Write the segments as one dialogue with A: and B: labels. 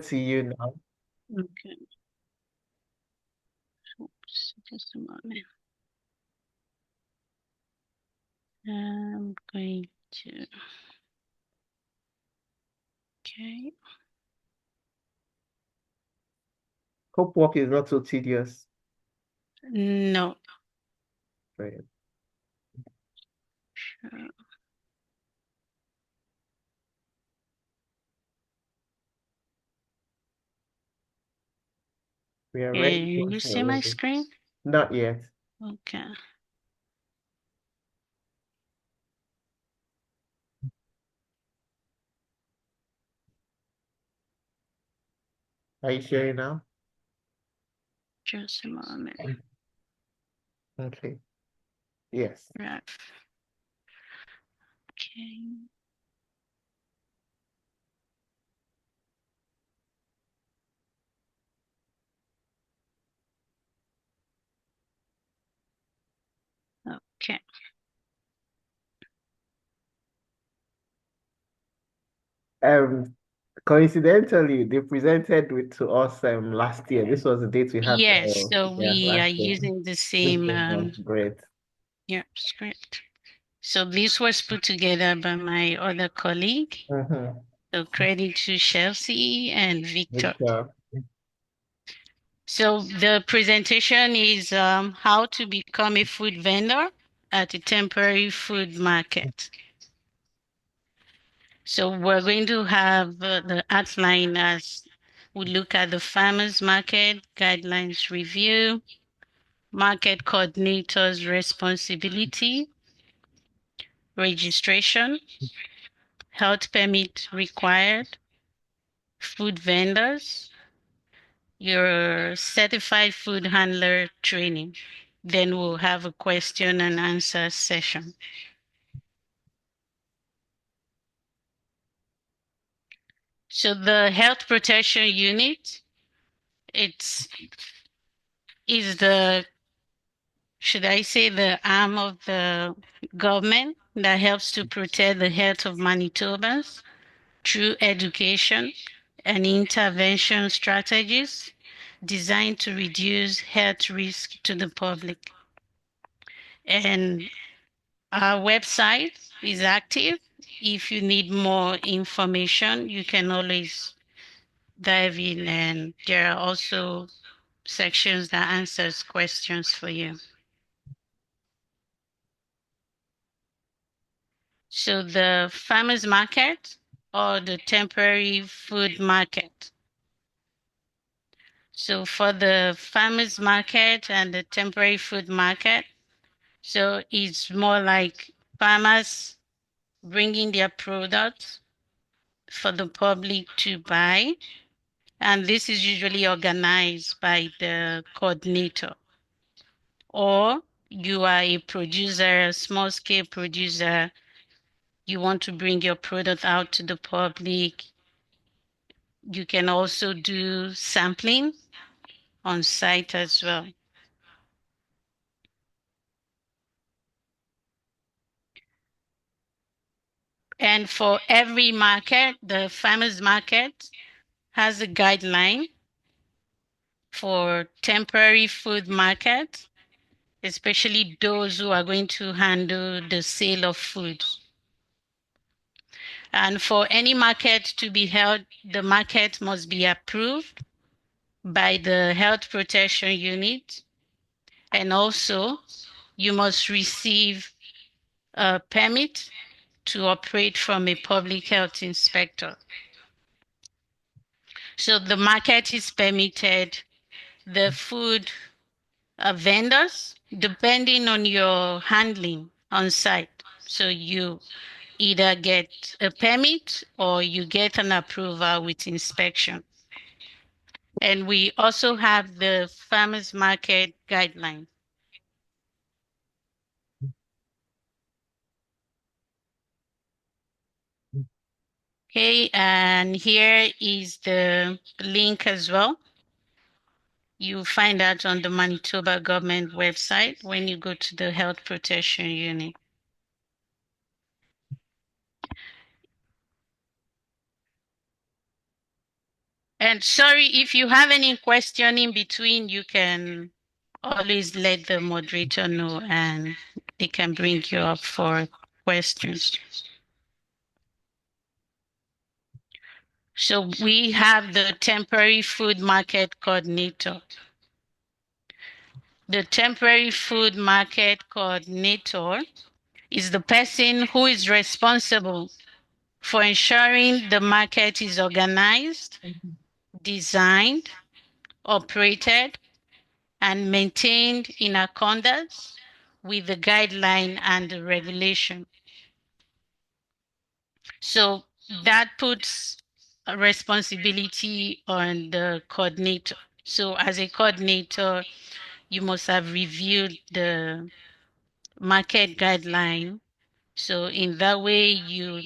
A: to you now.
B: Okay. Oops, just a moment. I'm going to, okay.
A: Hope work is not so tedious.
B: No.
A: Right.
B: Sure.
A: We are ready
B: Can
A: for
B: you see my
A: it.
B: screen?
A: Not yet.
B: Okay.
A: Are you sharing now?
B: Just a moment.
A: Okay. Yes.
B: Right. Okay. Okay.
A: Um, Coincidentally, they presented to us last year. This was the date we had
B: Yes, so
A: yeah,
B: we are
A: last year.
B: using the
A: This
B: same
A: was great.
B: yeah, script. So this was put together by my other colleague.
A: Mm-hmm.
B: So credit to Chelsea and Victor.
A: Victor.
B: So the presentation is how to become a food vendor at a temporary food market. So we're going to have the outline as we look at the farmers market guidelines review, market coordinator's responsibility, registration, health permit required, food vendors, your certified food handler training. Then we'll have a question and answer session. So the health protection unit, it's is the, should I say, the arm of the government that helps to protect the health of Manitobans through education and intervention strategies designed to reduce health risk to the public. And our website is active. If you need more information, you can always dive in, and there are also sections that answers questions for you. So the farmers market or the temporary food market. So for the farmers market and the temporary food market, so it's more like farmers bringing their products for the public to buy. And this is usually organized by the coordinator. Or you are a producer, a small scale producer, you want to bring your product out to the public. You can also do sampling on site as well. And for every market, the farmers market has a guideline for temporary food market, especially those who are going to handle the sale of food. And for any market to be held, the market must be approved by the health protection unit. And also, you must receive a permit to operate from a public health inspector. So the market is permitted, the food vendors, depending on your handling on site. So you either get a permit or you get an approval with inspection. And we also have the farmers market guidelines. Okay, and here is the link as well. You find that on the Manitoba government website when you go to the health protection unit. And sorry, if you have any question in between, you can always let the moderator know and they can bring you up for questions. So we have the temporary food market coordinator. The temporary food market coordinator is the person who is responsible for ensuring the market is organized, designed, operated, and maintained in accordance with the guideline and the regulation. So that puts a responsibility on the coordinator. So as a coordinator, you must have reviewed the market guideline. So in that way, you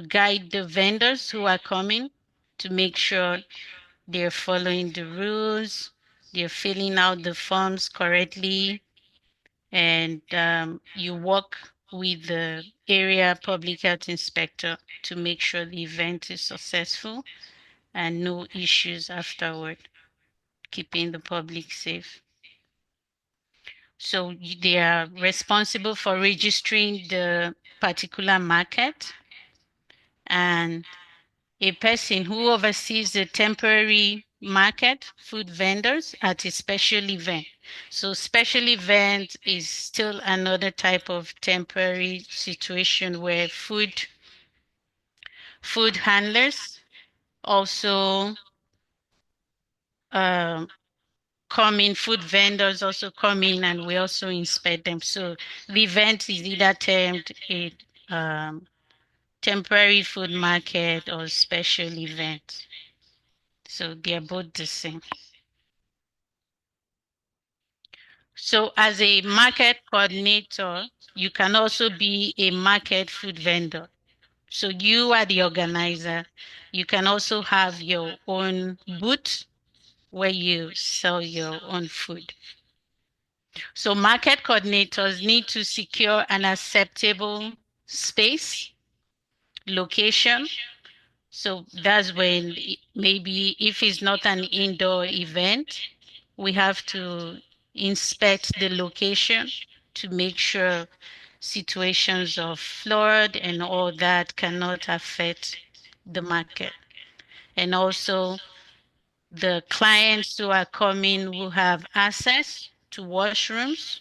B: guide the vendors who are coming to make sure they're following the rules, they're filling out the forms correctly, and you work with the area public health inspector to make sure the event is successful and no issues afterward, keeping the public safe. So they are responsible for registering the particular market, and a person who oversees the temporary market food vendors at a special event. So special event is still another type of temporary situation where food handlers also um, come in, food vendors also come in, and we also inspect them. So the event is either termed a temporary food market or special event. So they are both the same. So as a market coordinator, you can also be a market food vendor. So you are the organizer. You can also have your own booth where you sell your own food. So market coordinators need to secure an acceptable space, location. So that's when maybe if it's not an indoor event, we have to inspect the location to make sure situations of flood and all that cannot affect the market. And also the clients who are coming will have access to washrooms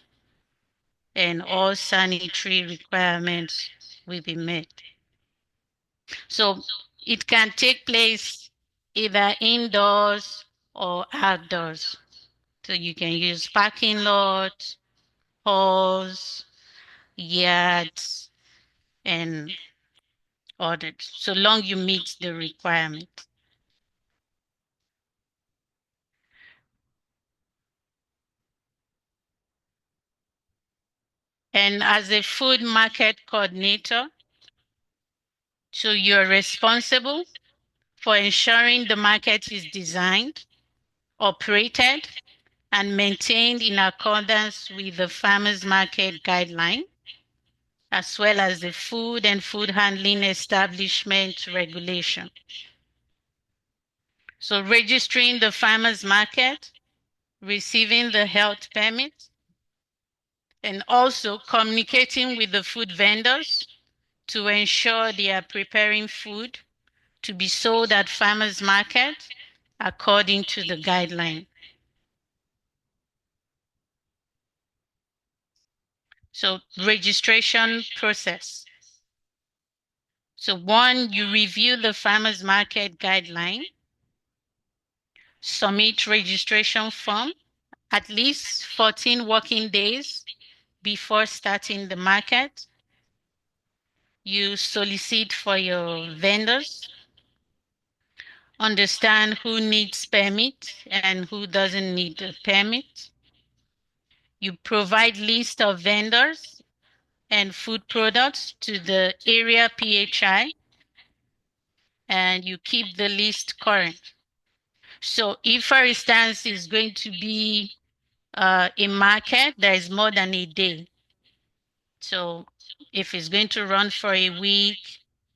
B: and all sanitary requirements will be met. So it can take place either indoors or outdoors. So you can use parking lots, halls, yards, and others, so long you meet the requirement. And as a food market coordinator, so you're responsible for ensuring the market is designed, operated, and maintained in accordance with the farmers market guideline, as well as the food and food handling establishment regulation. So registering the farmers market, receiving the health permit, and also communicating with the food vendors to ensure they are preparing food to be sold at farmers market according to the guideline. So registration process. So one, you review the farmers market guideline, submit registration form at least 14 working days before starting the market. You solicit for your vendors, understand who needs permit and who doesn't need a permit. You provide list of vendors and food products to the area PHI, and you keep the list current. So if, for instance, it's going to be a market that is more than a day, so if it's going to run for a week,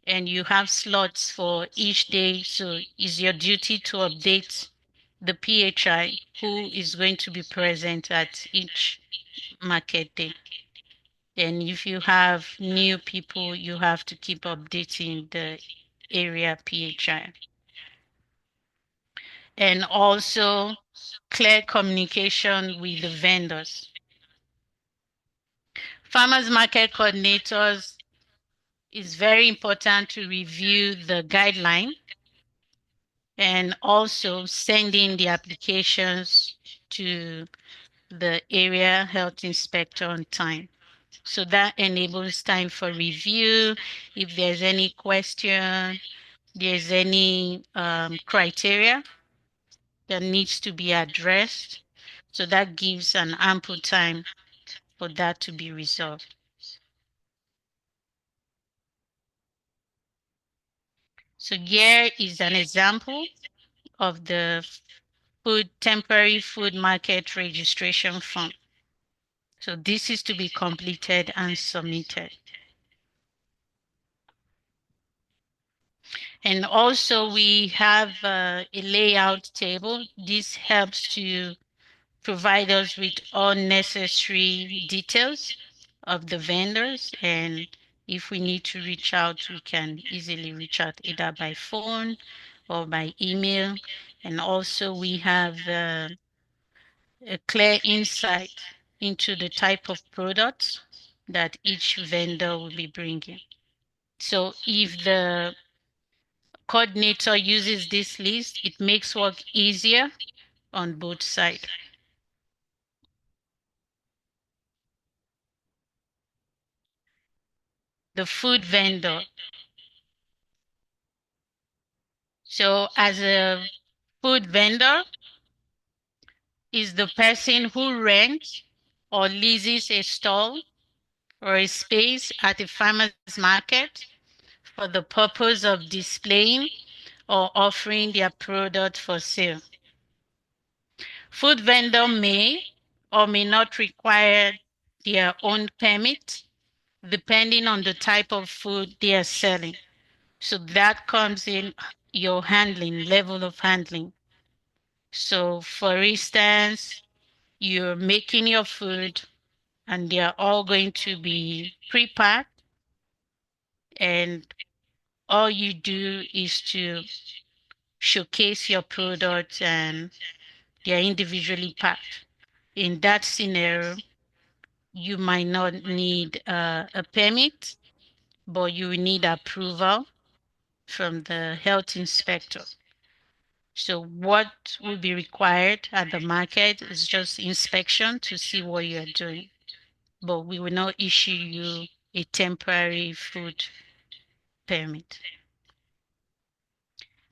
B: and you have slots for each day. So it's your duty to update the PHI who is going to be present at each market day. And if you have new people, you have to keep updating the area PHI. And also clear communication with the vendors. Farmers market coordinators, it's very important to review the guideline and also sending the applications to the area health inspector on time. So that enables time for review. If there's any question, there's any criteria that needs to be addressed. So that gives an ample time for that to be resolved. So here is an example of the temporary food market registration form. So this is to be completed and submitted. And also we have a layout table. This helps to provide us with all necessary details of the vendors. And if we need to reach out, we can easily reach out either by phone or by email. And also we have a clear insight into the type of products that each vendor will be bringing. So if the coordinator uses this list, it makes work easier on both sides. The food vendor. So as a food vendor is the person who rents or leases a stall or a space at a farmer's market for the purpose of displaying or offering their product for sale. Food vendor may or may not require their own permit depending on the type of food they are selling. So that comes in your handling, level of handling. So for instance, you're making your food and they're all going to be pre-packed, and all you do is to showcase your products and they're individually packed. In that scenario, you might not need a permit, but you will need approval from the health inspector. So what will be required at the market is just inspection to see what you're doing. But we will not issue you a temporary food permit.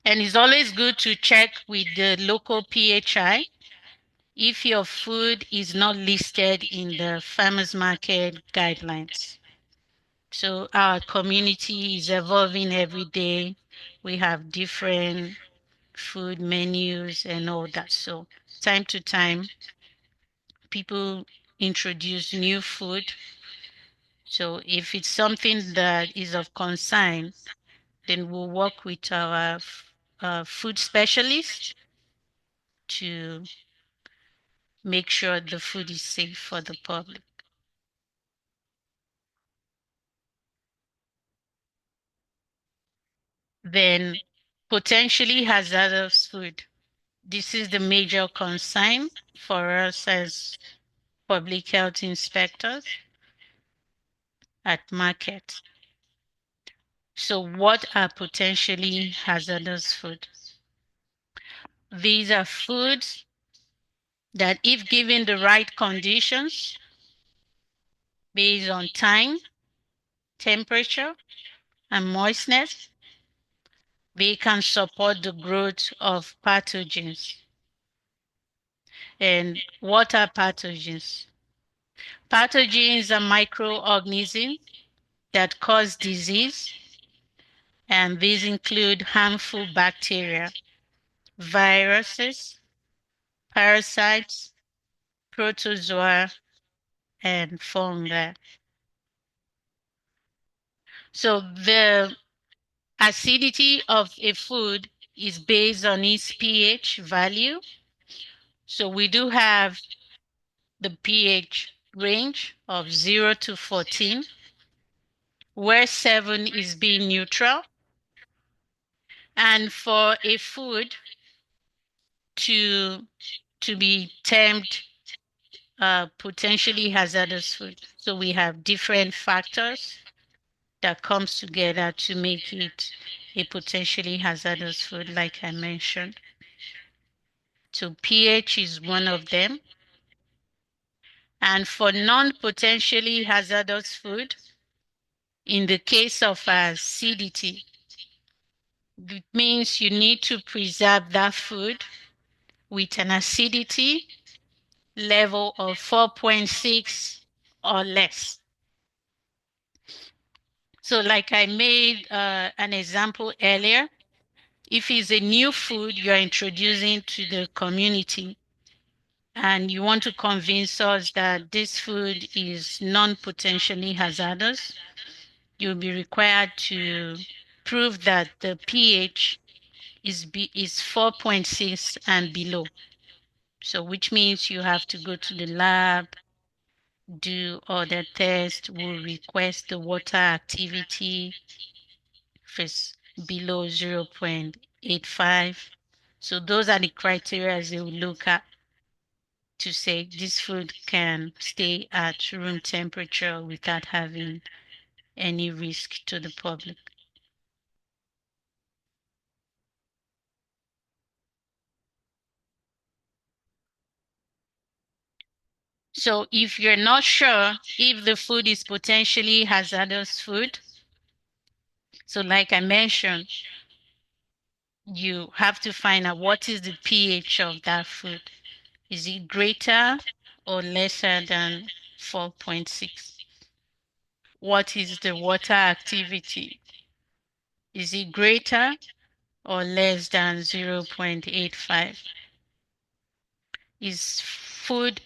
B: And it's always good to check with the local PHI if your food is not listed in the farmers market guidelines. So our community is evolving every day. We have different food menus and all that. So time to time, people introduce new food. So if it's something that is of concern, then we'll work with our food specialist to make sure the food is safe for the public. Then potentially hazardous food. This is the major concern for us as public health inspectors at market. So what are potentially hazardous food? These are foods that if given the right conditions, based on time, temperature, and moistness, they can support the growth of pathogens. And what are pathogens? Pathogens are microorganisms that cause disease, and these include harmful bacteria, viruses, parasites, protozoa, and fungi. So the acidity of a food is based on its pH value. So we do have the pH range of 0 to 14, where 7 is being neutral. And for a food to be termed potentially hazardous food, so we have different factors that comes together to make it a potentially hazardous food, like I mentioned. So pH is one of them. And for non-potentially hazardous food, in the case of acidity, it means you need to preserve that food with an acidity level of 4.6 or less. So like I made an example earlier, if it's a new food you're introducing to the community and you want to convince us that this food is non-potentially hazardous, you'll be required to prove that the pH is 4.6 and below. So which means you have to go to the lab, do other tests, will request the water activity if it's below 0.85. So those are the criteria they will look at to say this food can stay at room temperature without having any risk to the public. So if you're not sure if the food is potentially hazardous food, so like I mentioned, you have to find out what is the pH of that food. Is it greater or lesser than 4.6? What is the water activity? Is it greater or less than 0.85? Is food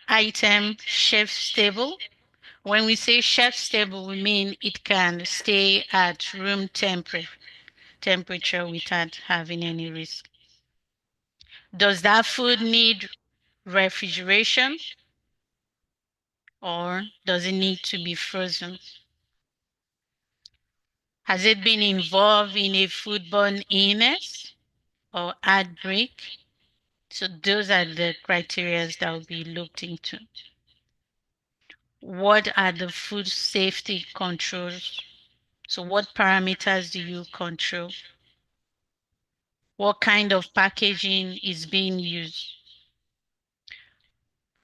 B: item shelf stable? When we say shelf stable, we mean it can stay at room temperature without having any risk. Does that food need refrigeration or does it need to be frozen? Has it been involved in a foodborne illness or outbreak? So those are the criteria that will be looked into. What are the food safety controls? So what parameters do you control? What kind of packaging is being used?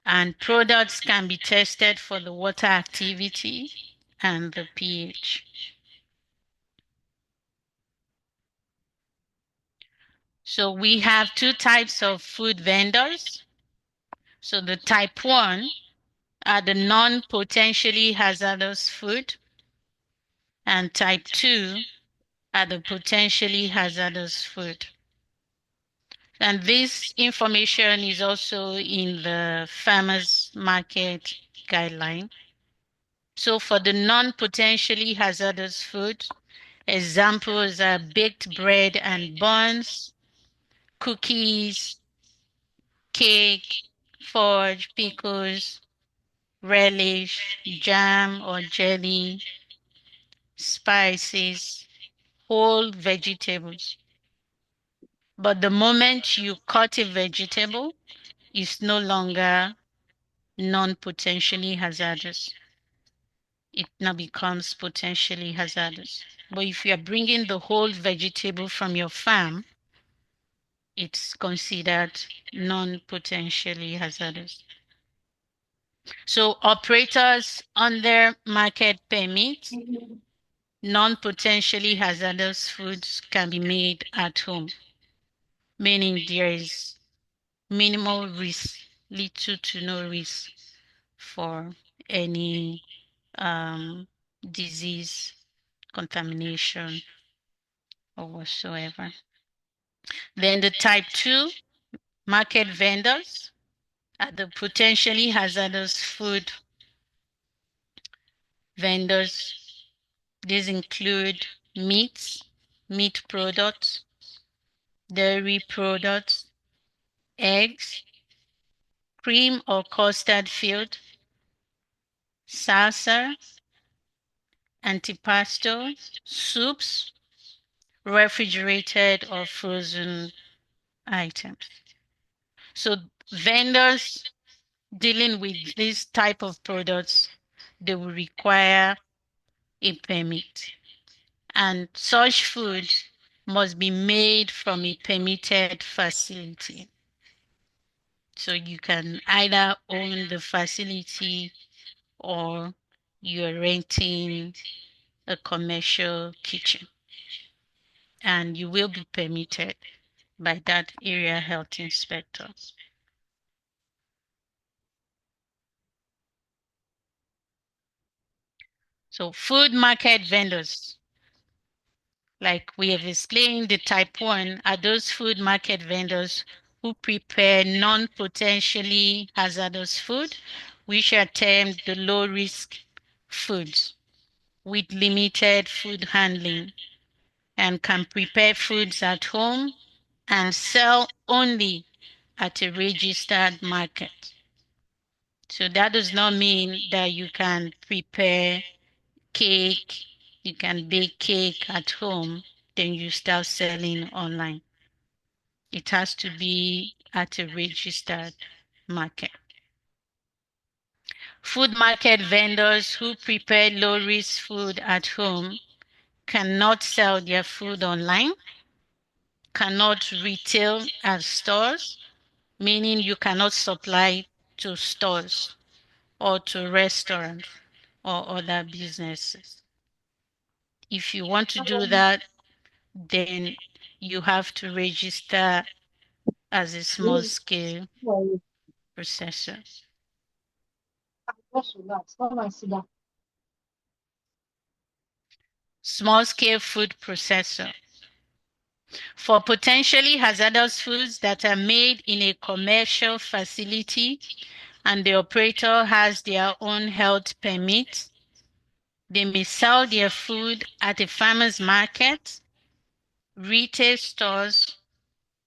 B: And products can be tested for the water activity and the pH. So we have two types of food vendors. So the type 1 are the non-potentially hazardous food, and type 2 are the potentially hazardous food. And this information is also in the farmers market guideline. So for the non-potentially hazardous food, examples are baked bread and buns, cookies, cake, fudge, pickles, relish, jam or jelly, spices, whole vegetables. But the moment you cut a vegetable, it's no longer non-potentially hazardous. It now becomes potentially hazardous. But if you are bringing the whole vegetable from your farm, it's considered non-potentially hazardous. So operators under market permit, non-potentially hazardous foods can be made at home, meaning there is minimal risk, little to no risk for any disease, contamination, or whatsoever. Then the type 2 market vendors are the potentially hazardous food vendors. These include meats, meat products, dairy products, eggs, cream or custard filled, salsa, antipasto, soups, refrigerated or frozen items. So vendors dealing with this type of products, they will require a permit. And such food must be made from a permitted facility. So you can either own the facility or you're renting a commercial kitchen, and you will be permitted by that area health inspector. So food market vendors, like we have explained, the type 1 are those food market vendors who prepare non-potentially hazardous food, which are termed the low-risk foods with limited food handling and can prepare foods at home and sell only at a registered market. So that does not mean that you can prepare cake, you can bake cake at home, then you start selling online. It has to be at a registered market. Food market vendors who prepare low-risk food at home cannot sell their food online, cannot retail at stores, meaning you cannot supply to stores or to restaurants or other businesses. If you want to do that, then you have to register as a small scale processor. Small scale food processor. For potentially hazardous foods that are made in a commercial facility and the operator has their own health permit, they may sell their food at a farmer's market, retail stores,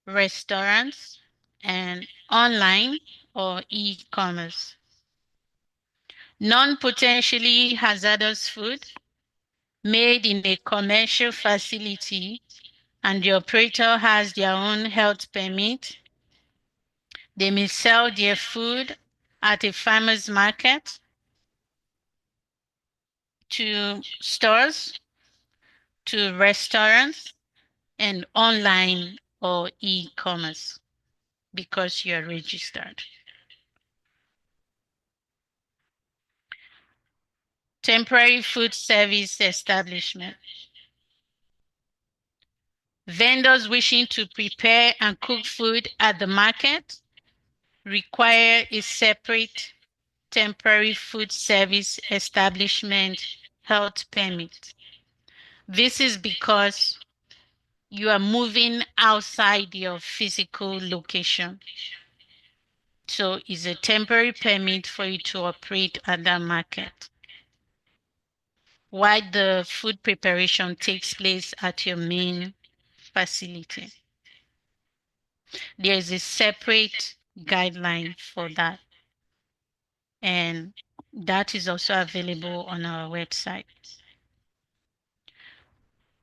B: restaurants, and online or e-commerce. Non-potentially hazardous food made in a commercial facility and the operator has their own health permit, they may sell their food at a farmer's market, to stores, to restaurants, and online or e-commerce because you're registered. Temporary food service establishment. Vendors wishing to prepare and cook food at the market require a separate temporary food service establishment health permit. This is because you are moving outside your physical location. So it's a temporary permit for you to operate at that market while the food preparation takes place at your main facility. There is a separate guideline for that, and that is also available on our website.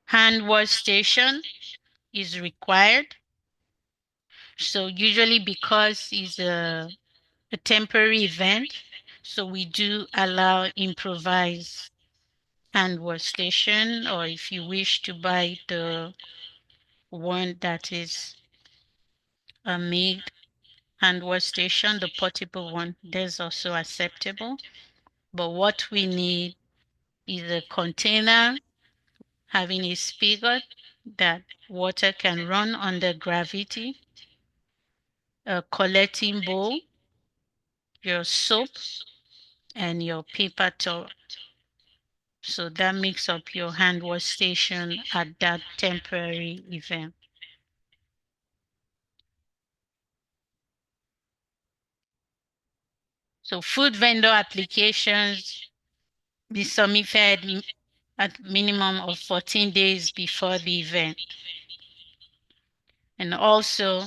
B: Hand wash station is required. So usually because it's a temporary event, so we do allow improvised hand wash station, or if you wish to buy the one that is a made hand wash station, the portable one, there's also acceptable. But what we need is a container having a spigot that water can run under gravity, a collecting bowl, your soap, and your paper towel. So that makes up your hand wash station at that temporary event. So food vendor applications be submitted at minimum of 14 days before the event. And also,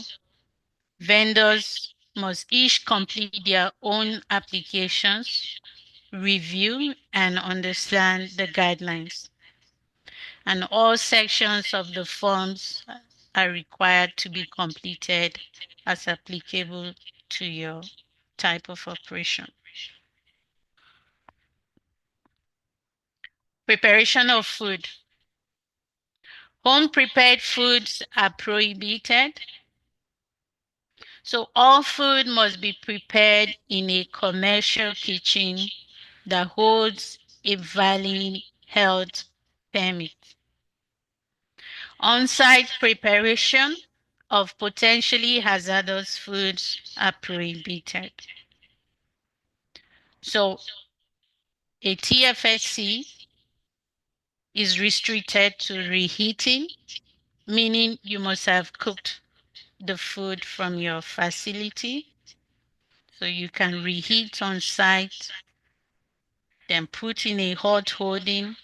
B: vendors must each complete their own applications, review and understand the guidelines. And all sections of the forms are required to be completed as applicable to your type of operation. Preparation of food. Home prepared foods are prohibited. So all food must be prepared in a commercial kitchen that holds a valid health permit. On-site preparation of potentially hazardous foods are prohibited. So a TFSC is restricted to reheating, meaning you must have cooked the food from your facility. So you can reheat on site, then put in a hot holding,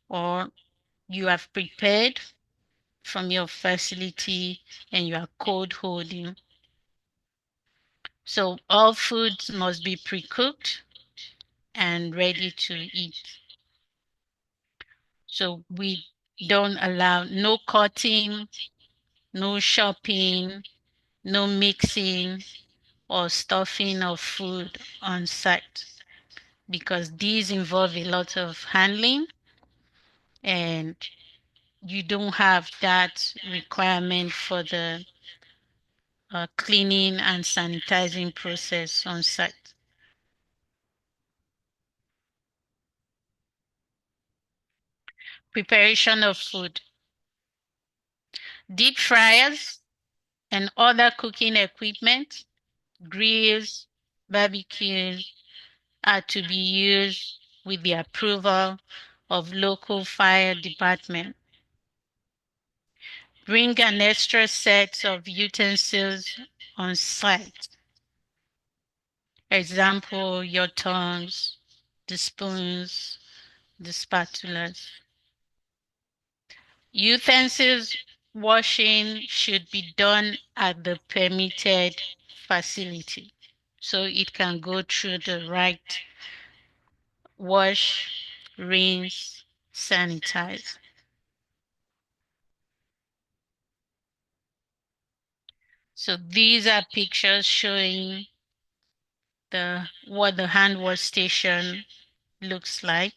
B: or you have prepared from your facility and you are cold holding. So all foods must be pre-cooked and ready to eat. So we don't allow no cutting, no chopping, no mixing or stuffing of food on site because these involve a lot of handling and you don't have that requirement for the cleaning and sanitizing process on site. Preparation of food. Deep fryers and other cooking equipment, grills, barbecues are to be used with the approval of local fire department. Bring an extra set of utensils on site. Example, your tongs, the spoons, the spatulas. Utensils washing should be done at the permitted facility so it can go through the right wash, rinse, sanitize. So these are pictures showing what the hand wash station looks like.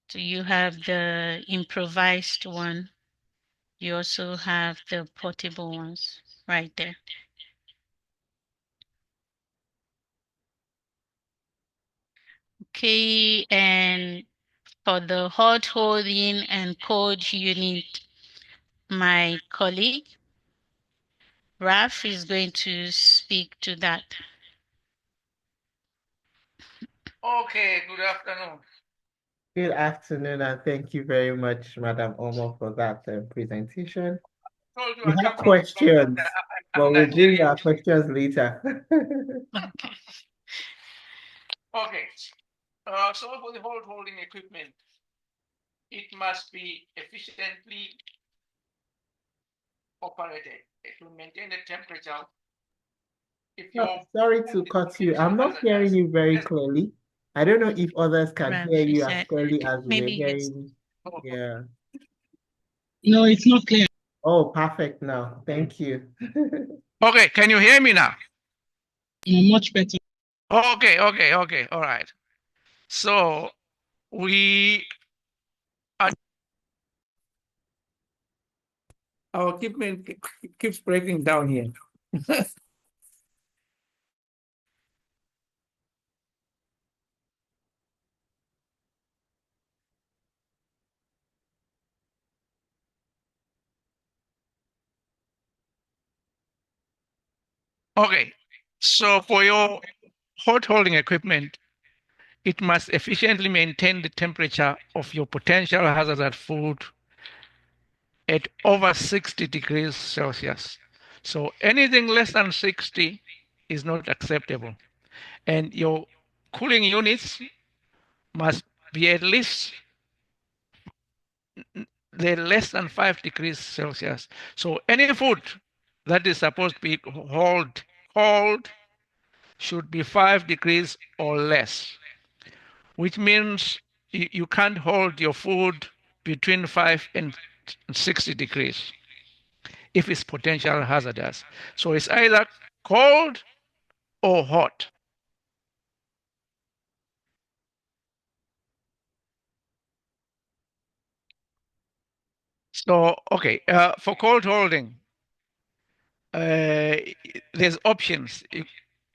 B: So you have the improvised one. You also have the portable ones right there. Okay, and for the hot holding and cold unit, my colleague Raf is going to speak to that.
C: Okay, good afternoon.
A: Good afternoon, and thank you very much, Madam Omo, for that presentation.
C: Told you
A: We
C: I
A: have
C: come from Scotland.
A: questions,
C: I'm
A: but we'll bring
C: Nigerian.
A: our questions later.
B: Okay.
C: Okay. So for the hot holding equipment, it must be efficiently operated. It will maintain the temperature. If
A: No,
C: your
A: sorry
C: food
A: to cut you.
C: potential
A: I'm not hearing
C: hazardous,
A: you very
C: yes.
A: clearly. I don't know if others can hear
B: Raf, you
A: you as
B: said
A: clearly as we're
B: maybe it's
A: hearing.
C: Oh,
A: Yeah.
D: No, it's not clear.
A: Oh, perfect now. Thank you.
C: okay, can you hear me now?
D: No, much better.
C: Okay. All right. So we are, our equipment keeps breaking down here. Okay. So for your hot holding equipment, it must efficiently maintain the temperature of your potential hazardous food at over 60 degrees Celsius. So anything less than 60 is not acceptable. And your cooling units must be at least less than 5 degrees Celsius. So any food that is supposed to be cold should be 5 degrees or less, which means you can't hold your food between 5 and 60 degrees if it's potential hazardous. So it's either cold or hot. So, okay, for cold holding, there's options.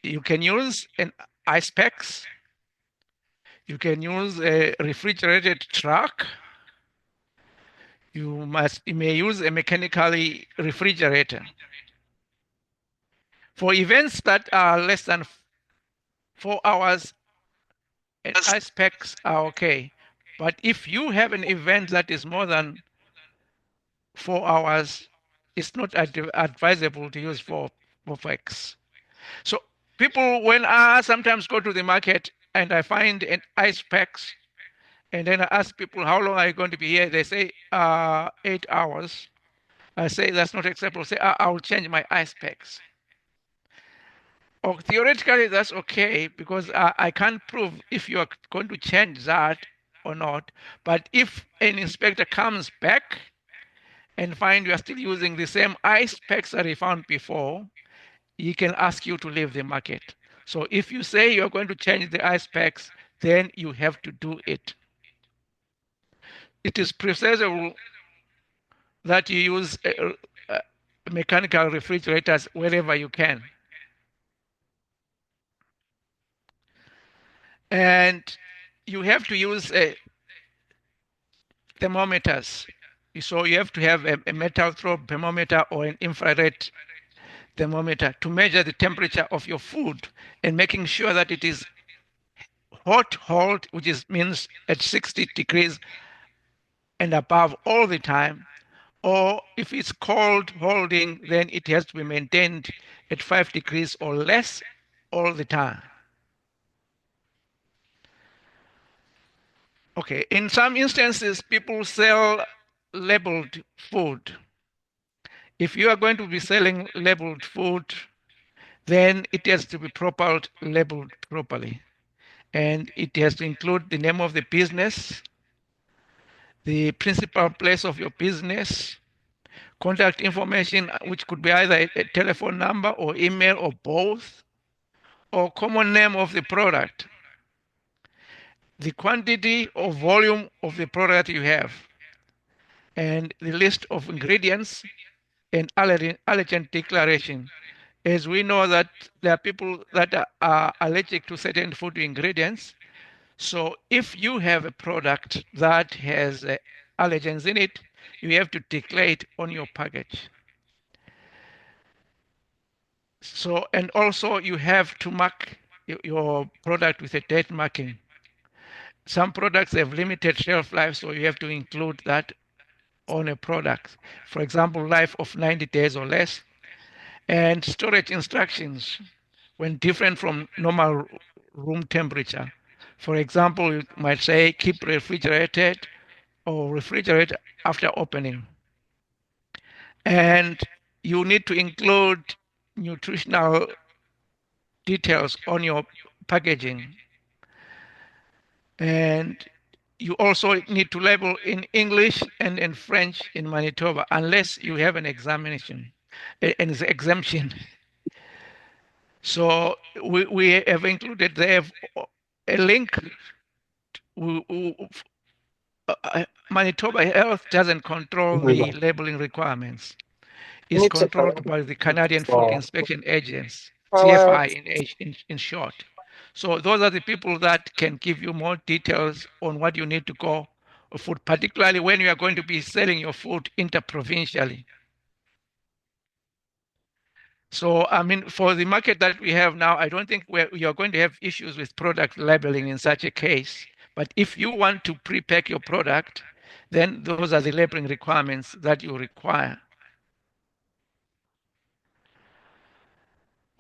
C: You can use an ice packs. You can use a refrigerated truck. You may use a mechanically refrigerator. For events that are less than 4 hours, ice packs are okay. But if you have an event that is more than 4 hours, it's not advisable to use four packs. So people, when I sometimes go to the market and I find an ice packs, and then I ask people, how long are you going to be here? They say 8 hours. I say that's not acceptable. Say I'll change my ice packs. Or theoretically, that's okay because I can't prove if you are going to change that or not. But if an inspector comes back and find you are still using the same ice packs that he found before, he can ask you to leave the market. So if you say you're going to change the ice packs, then you have to do it. It is preferable that you use mechanical refrigerators wherever you can. And you have to use thermometers. So you have to have a metal probe thermometer or an infrared thermometer to measure the temperature of your food and making sure that it is hot hold, which means at 60 degrees and above all the time. Or if it's cold holding, then it has to be maintained at 5 degrees or less all the time. Okay, in some instances, people sell labeled food. If you are going to be selling labeled food, then it has to be labeled properly. And it has to include the name of the business, the principal place of your business, contact information, which could be either a telephone number or email or both, or common name of the product, the quantity or volume of the product you have, and the list of ingredients and allergen declaration. As we know that there are people that are allergic to certain food ingredients. So if you have a product that has allergens in it, you have to declare it on your package. So, and also you have to mark your product with a date marking. Some products have limited shelf life, so you have to include that on a product. For example, life of 90 days or less, and storage instructions when different from normal room temperature. For example, you might say keep refrigerated or refrigerate after opening. And you need to include nutritional details on your packaging. And you also need to label in English and in French in Manitoba, unless you have an exemption. So we have included there a link. Manitoba Health doesn't control the labeling requirements. It's controlled by the Canadian Food Inspection Agency, CFI in short. So those are the people that can give you more details on what you need to go food, particularly when you are going to be selling your food interprovincially. So, I mean, for the market that we have now, I don't think you're going to have issues with product labeling in such a case. But if you want to pre-pack your product, then those are the labeling requirements that you require.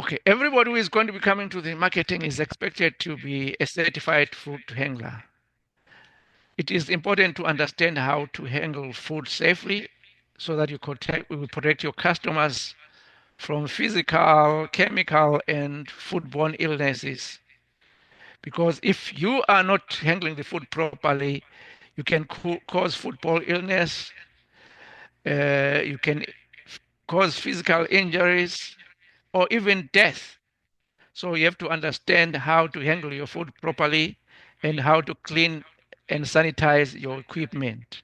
C: Okay, everybody who is going to be coming to the marketing is expected to be a certified food handler. It is important to understand how to handle food safely so that you will protect your customers from physical, chemical, and foodborne illnesses. Because if you are not handling the food properly, you can cause foodborne illness, you can cause physical injuries, or even death. So you have to understand how to handle your food properly and how to clean and sanitize your equipment.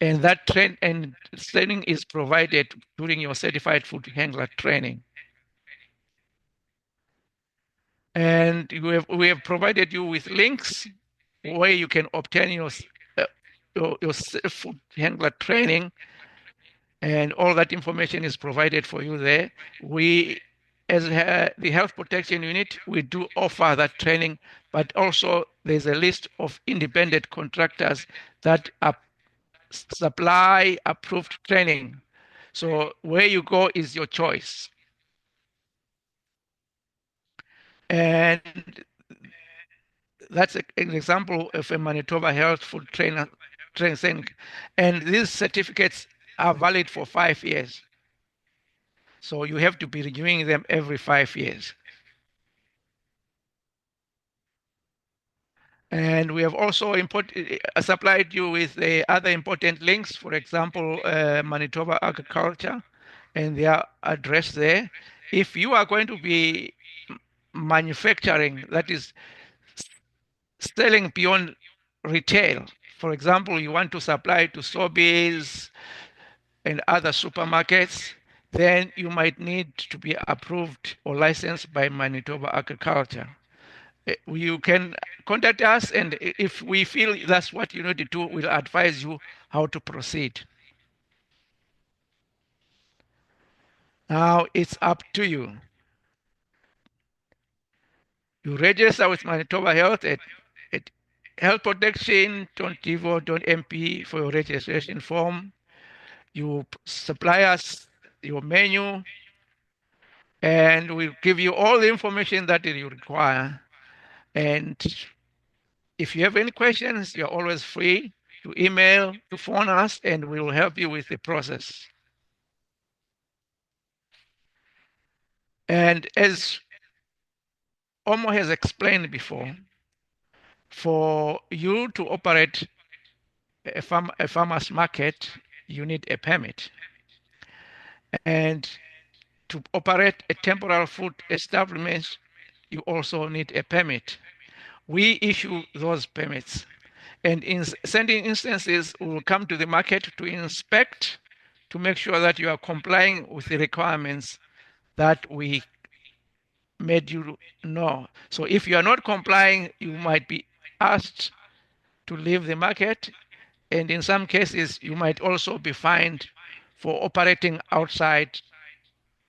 C: And that training is provided during your certified food handler training. And we have provided you with links where you can obtain your food handler training, and all that information is provided for you there. We, as the health protection unit, we do offer that training, but also there's a list of independent contractors that supply approved training. So where you go is your choice. And that's an example of a Manitoba Health Food training. And these certificates are valid for 5 years. So you have to be renewing them every 5 years. And we have also supplied you with the other important links, for example, Manitoba Agriculture and their address there. If you are going to be manufacturing, that is selling beyond retail, for example, you want to supply to Sobeys and other supermarkets, then you might need to be approved or licensed by Manitoba Agriculture. You can contact us, and if we feel that's what you need to do, we'll advise you how to proceed. Now it's up to you. You register with Manitoba Health at healthprotection.tivo.mp for your registration form. You supply us your menu, and we'll give you all the information that you require. And if you have any questions, you're always free to email, to phone us, and we will help you with the process. And as Omo has explained before, for you to operate a farmer's market, you need a permit. And to operate a temporary food establishment, you also need a permit. We issue those permits. And in certain instances, we will come to the market to inspect to make sure that you are complying with the requirements that we made you know. So if you are not complying, you might be asked to leave the market. And in some cases, you might also be fined for operating outside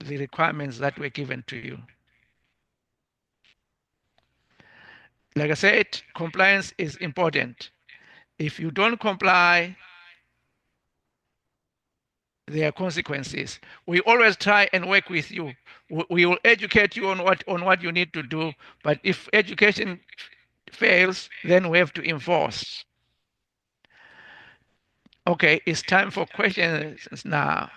C: the requirements that were given to you. Like I said, compliance is important. If you don't comply, there are consequences. We always try and work with you. We will educate you on what you need to do, but if education fails, then we have to enforce. Okay, it's time for questions now.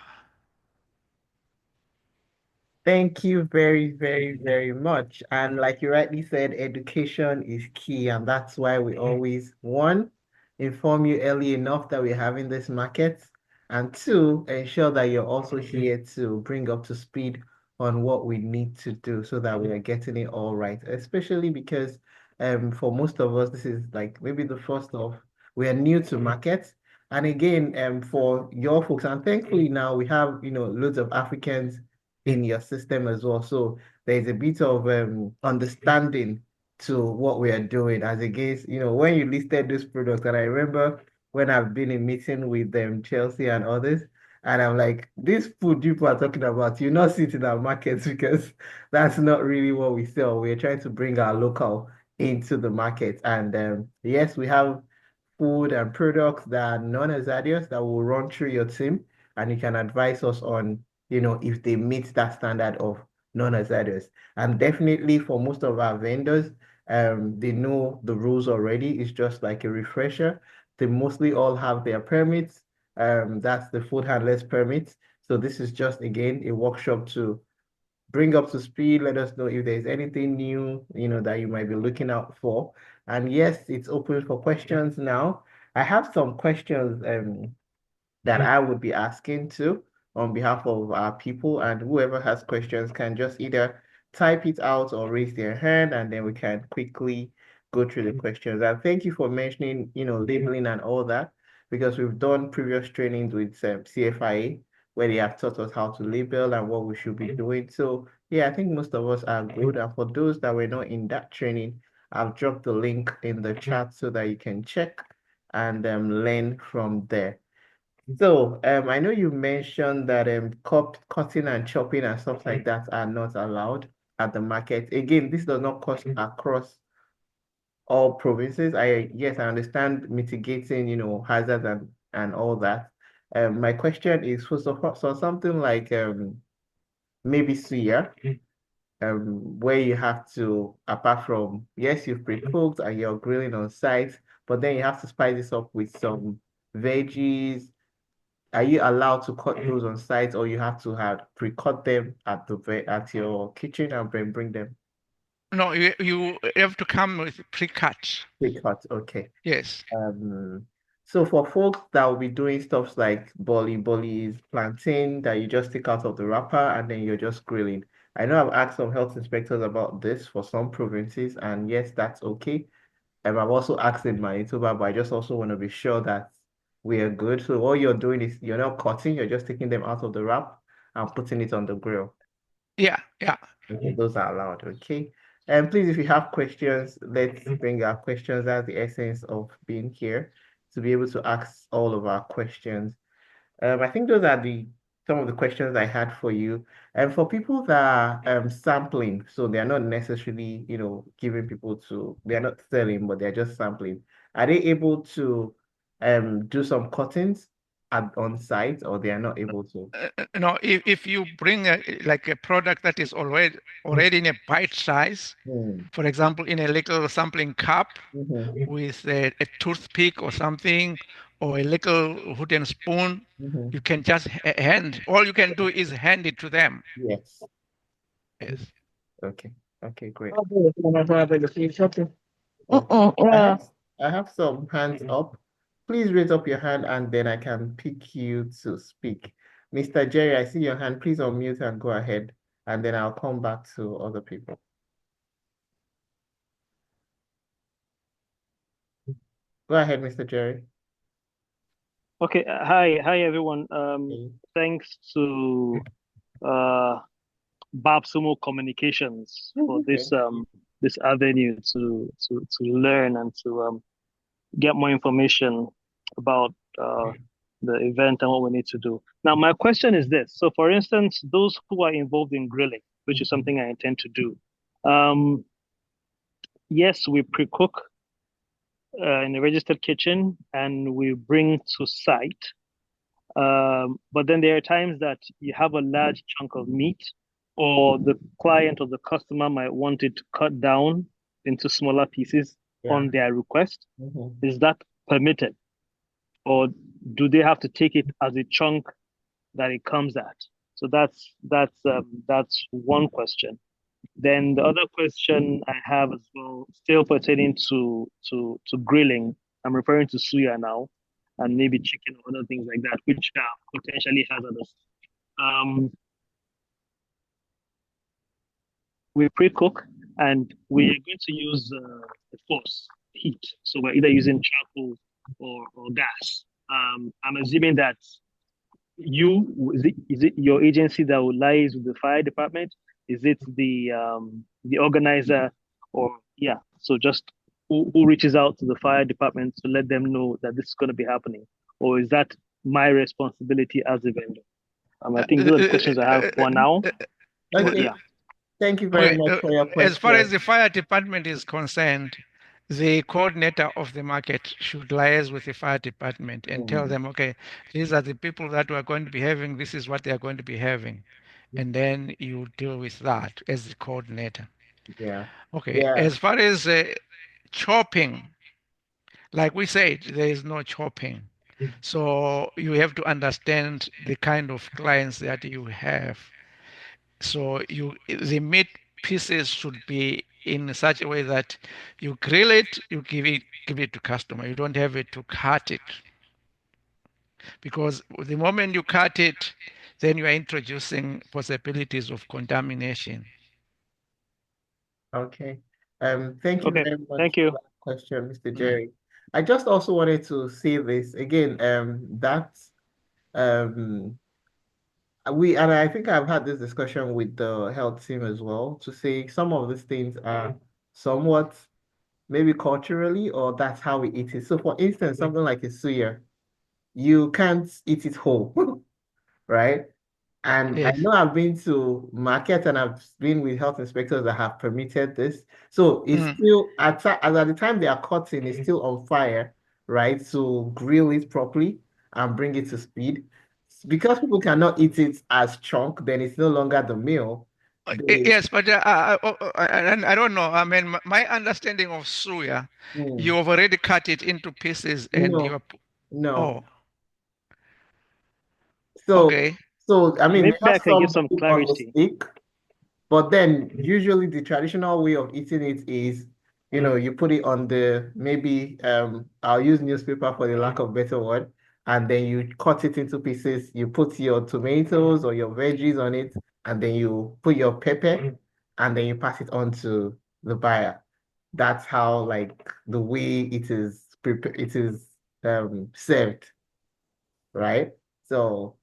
A: Thank you very, very, very much. And like you rightly said, education is key. And that's why we always, one, inform you early enough that we're having this market. And two, ensure that you're also here to bring up to speed on what we need to do so that we are getting it all right. Especially because for most of us, this is like maybe the first of, we are new to markets. And again, for your folks, and thankfully now we have, loads of Africans in your system as well. So there's a bit of understanding to what we are doing as against, when you listed this product, and I remember when I've been in meeting with them, Chelsea and others, and I'm like, this food people are talking about, you not see it in our markets because that's not really what we sell. We're trying to bring our local into the market. And yes, we have food and products that are non-hazardous that will run through your team, and you can advise us on, if they meet that standard of non-hazardous. And definitely for most of our vendors, they know the rules already. It's just like a refresher They mostly all have their permits. That's the food handlers permits. So this is just again a workshop to bring up to speed. Let us know if there's anything new, that you might be looking out for. And yes, it's open for questions now. I have some questions that I would be asking to on behalf of our people, and whoever has questions can just either type it out or raise their hand, and then we can quickly go through the questions. And thank you for mentioning, labeling and all that, because we've done previous trainings with CFIA where they have taught us how to label and what we should be doing. So yeah, I think most of us are good. And for those that were not in that training, I've dropped the link in the chat so that you can check and learn from there. So, I know you mentioned that cutting and chopping and stuff like that are not allowed at the market. Again, this does not cost across all provinces. Yes, I understand mitigating, hazards and all that. My question is so something like maybe suya, where you have to, apart from, yes, you've pre-cooked and you're grilling on site, but then you have to spice this up with some veggies. Are you allowed to cut those on site, or you have to have pre-cut them at your kitchen and then bring them
C: No, you have to come with pre-cut.
A: pre-cut? Okay.
C: Yes.
A: Um, so for folks that will be doing stuff like bollies, plantain that you just take out of the wrapper and then you're just grilling. I know I've asked some health inspectors about this for some provinces, and yes, that's okay. I've also asked in Manitoba, but I just also want to be sure that we are good. So all you're doing is you're not cutting, you're just taking them out of the wrap and putting it on the grill.
C: Yeah, yeah.
A: Okay, those are allowed. Okay. And please, if you have questions, let's bring our questions. That's the essence of being here, to be able to ask all of our questions. I think those are the some of the questions I had for you. And for people that are sampling, so they're not necessarily, giving people they're not selling, but they're just sampling. Are they able to do some cuttings on site, or they are not able to?
C: No, if you bring like a product that is already in a bite size,
A: Mm,
C: for example, in a little sampling cup
A: mhm,
C: with a toothpick or something, or a little wooden spoon,
A: mhm.
C: you can just hand. All you can do is hand it to them.
A: Yes.
C: Yes.
A: Okay. Okay, great. Okay. I
D: Yeah.
A: have I have some hands up. Please raise up your hand and then I can pick you to speak. Mr. Jerry, I see your hand. Please unmute and go ahead, and then I'll come back to other people. Go ahead, Mr. Jerry.
E: Okay, hi everyone.
A: Okay.
E: Thanks to uh Babsumo Communications for
A: Okay.
E: this avenue to learn and to get more information about the event and what we need to do. Now, my question is this. So, for instance, those who are involved in grilling, which is something I intend to do, um, yes, we pre-cook in a registered kitchen and we bring to site. But then there are times that you have a large chunk of meat, or the client or the customer might want it cut down into smaller pieces
A: Yeah.
E: on their request.
A: Mhm.
E: Is that permitted? Or do they have to take it as a chunk that it comes at? So that's one question. Then the other question I have as well, still pertaining to grilling, I'm referring to suya now, and maybe chicken or other things like that, which are potentially hazardous. Um, we pre-cook and we're going to use the force heat. So we're either using charcoal or gas. I'm assuming that is it your agency that will liaise with the fire department? Is it the organizer, or yeah? So just who reaches out to the fire department to let them know that this is going to be happening, or is that my responsibility as a vendor? I think those are the questions I have for now. But
A: Okay.
E: yeah.
A: Thank you very
C: Okay,
A: much for your
C: as far as
A: question.
C: the fire department is concerned, the coordinator of the market should liaise with the fire department and tell
A: Mm,
C: them, okay, these are the people that we are going to be having, this is what they are going to be having. And then you deal with that as the coordinator.
A: yeah.
C: Okay,
A: Yeah.
C: as far as chopping, Like we said, there is no chopping. So you have to understand the kind of clients that you have. So the meat pieces should be in such a way that you grill it, you give it to customer. You don't have it to cut it because the moment you cut it, then you are introducing possibilities of contamination.
A: Okay. Thank you
E: Okay,
A: very much
E: thank you.
A: for that question, Mr.
C: Mm.
A: Jerry. I just also wanted to say this again, that um and I think I've had this discussion with the health team as well to say some of these things are somewhat maybe culturally or that's how we eat it. So for instance, something like a suya, you can't eat it whole, right? And I
C: Yes.
A: know I've been to market and I've been with health inspectors that have permitted this. So it's
C: Mm.
A: still as at the time they are cutting, it's still on fire, right? To grill it properly and bring it to speed. Because people cannot eat it as chunk, then it's no longer the meal. They,
C: Yes, but I don't know. I mean, my understanding of suya,
A: mm,
C: you've already cut it into pieces and
A: no,
C: you're,
A: no.
C: oh,
A: So,
C: okay.
A: so I mean,
E: Maybe
A: we have
E: I can give
A: some
E: some
A: put on the
E: clarity.
A: stick. But then usually the traditional way of eating it is, you put it on the maybe I'll use newspaper for the lack of better word, and then you cut it into pieces. You put your tomatoes or your veggies on it, and then you put your pepper, and then you pass it on to the buyer. That's how like the way it is served, right? So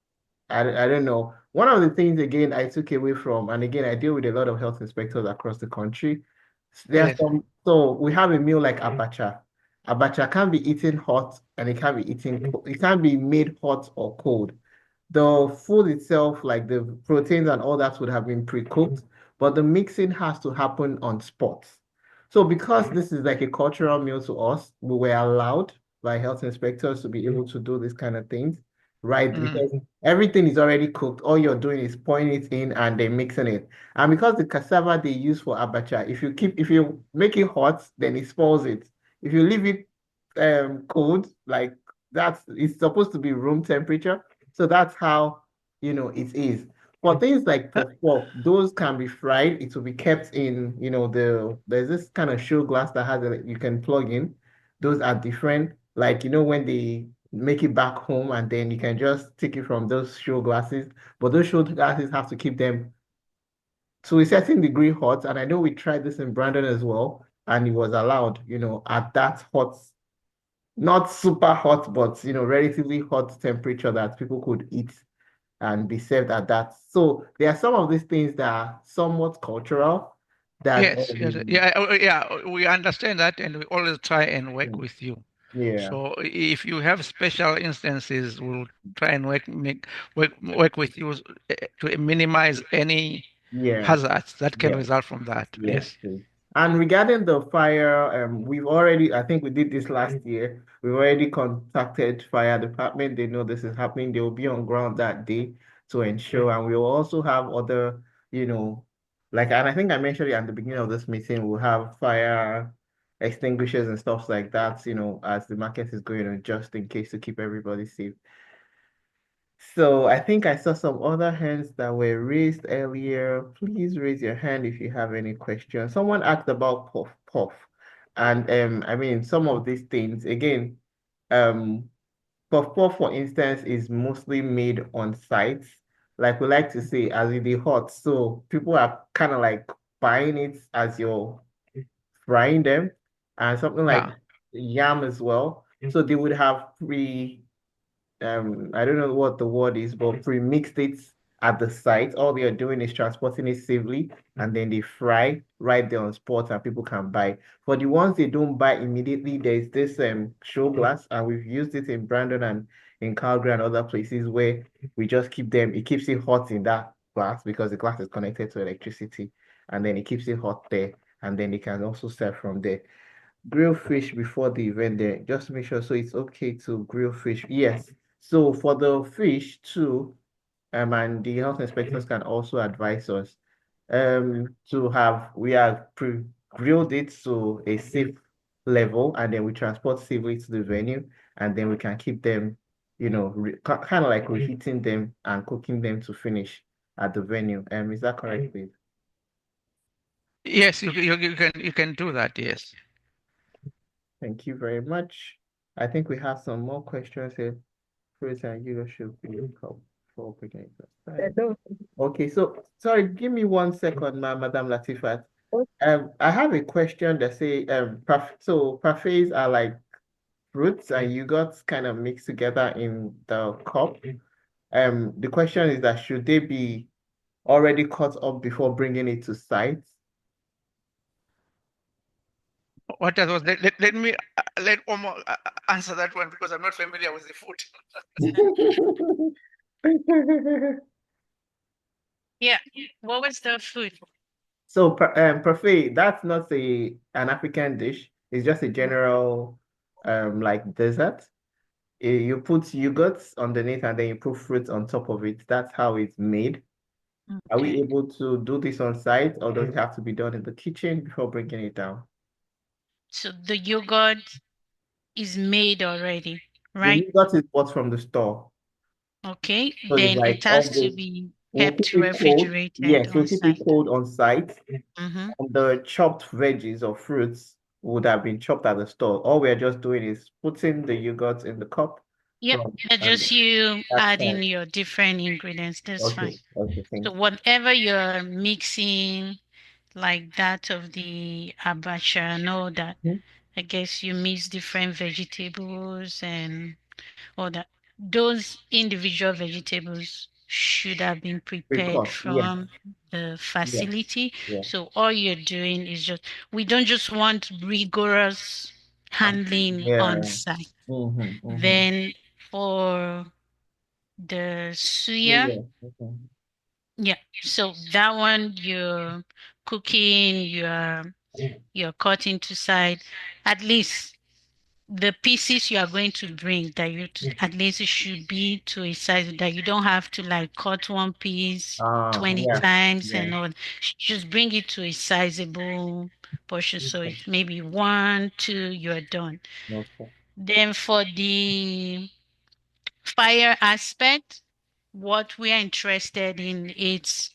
A: I don't know. One of the things again I took away from, and again I deal with a lot of health inspectors across the country. There are
C: Yes.
A: some, so we have a meal like abacha. Abacha can be eaten hot and it can be made hot or cold. The food itself, like the proteins and all that, would have been pre-cooked, but the mixing has to happen on spot. So because this is like a cultural meal to us, we were allowed by health inspectors to be able to do this kind of things, right?
C: Mm.
A: Because everything is already cooked. All you're doing is pouring it in and then mixing it. And because the cassava they use for abacha, if you make it hot, then it spoils it. If you leave it cold, like it's supposed to be room temperature. So that's how, it is. For things like
C: Uh,
A: puff puff, those can be fried. It will be kept in, there's this kind of show glass that you can plug in. Those are different. Like, when they make it back home and then you can just take it from those show glasses. But those show glasses have to keep them to a certain degree hot. And I know we tried this in Brandon as well, and it was allowed, at that hot, not super hot, but relatively hot temperature that people could eat and be served at that. So there are some of these things that are somewhat cultural that
C: yes, yes, yeah, yeah. We understand that, and we always try and work with you.
A: yeah,
C: So if you have special instances, we'll try and work with you to minimize any
A: yeah,
C: hazards that can
A: yeah.
C: result from that.
A: Yes,
C: Yes.
A: please. And regarding the fire, I think we did this last year. We've already contacted fire department. They know this is happening. They will be on ground that day to ensure. And we will also have other, you know, and I think I mentioned it at the beginning of this meeting, we'll have fire extinguishers and stuff like that, as the market is going on, just in case to keep everybody safe. So I think I saw some other hands that were raised earlier. Please raise your hand if you have any questions. Someone asked about puff puff. And I mean some of these things again, um puff puff for instance is mostly made on site. Like we like to say as in the hot. So people are kind of like buying it as you're frying them and something like
C: Yeah.
A: yam as well. So they would have I don't know what the word is, but pre-mixed it at the site. All they are doing is transporting it safely and then they fry right there on spot and people can buy. For the ones they don't buy immediately, there's this show glass and we've used it in Brandon and in Calgary and other places where we just keep them, it keeps it hot in that glass because the glass is connected to electricity and then it keeps it hot there and then they can also serve from there. Grill fish before the event there. Just make sure. So it's okay to grill fish. Yes. So for the fish too, and the health inspectors can also advise us we have pre-grilled it to a safe level, and then we transport safely to the venue, and then we can keep them, kind of like reheating them and cooking them to finish at the venue. Is that correct, please?
C: Yes, you can do that. Yes.
A: Thank you very much. I think we have some more questions here. Fruits and yogurt should be cup for beginners. Okay, so sorry, give me 1 second, Madam Latifat. I have a question that say so parfaits are like fruits and yogurts kind of mixed together in the cup. The question is that should they be already cut up before bringing it to site?
C: What else was let me let Omo answer that one because I'm not familiar with the food.
B: Yeah. What was the food?
A: So parfait, that's not an African dish. It's just a general like dessert. You put yogurts underneath and then you put fruits on top of it. That's how it's made. Are we
B: Okay.
A: able to do this on site, or does it have to be done in the kitchen before bringing it down?
B: So the yogurt is made already,
A: The
B: right?
A: yogurt is bought from the store.
B: Okay.
A: So it's
B: Then
A: like
B: it has to
A: almost,
B: be
A: we'll keep
B: kept
A: it cold.
B: refrigerated
A: Yes, we'll
B: on
A: keep it
B: site.
A: cold on site.
B: Mm-hmm.
A: And the chopped veggies or fruits would have been chopped at the store. All we're just doing is putting the yogurt in the cup
B: Yep.
A: from
B: That's
A: and
B: just you
A: that's
B: add in
A: fine.
B: your different ingredients. That's
A: Okay,
B: fine.
A: okay, thank
B: So whatever you're mixing, like that of the abacha and all that,
A: you.
B: I guess you mix different vegetables and all that. Those individual vegetables should have been prepared
A: Because yes,
B: from the
A: yes,
B: facility.
A: yes.
B: So all you're doing is just, we don't just want rigorous handling on
A: Yeah.
B: site.
A: Mm-hmm, mm-hmm.
B: Then for the
A: Yeah,
B: suya,
A: yeah. Okay.
B: yeah. So that one you're cooking, you're cutting to side. At least the pieces you are going to bring that at least it should be to a size that you don't have to like cut one piece 20
A: Yeah,
B: times
A: yeah.
B: and all. Just bring it to a sizable portion. So
A: Okay.
B: it's maybe one, two, you're done.
A: Okay.
B: Then for the fire aspect, what we are interested in is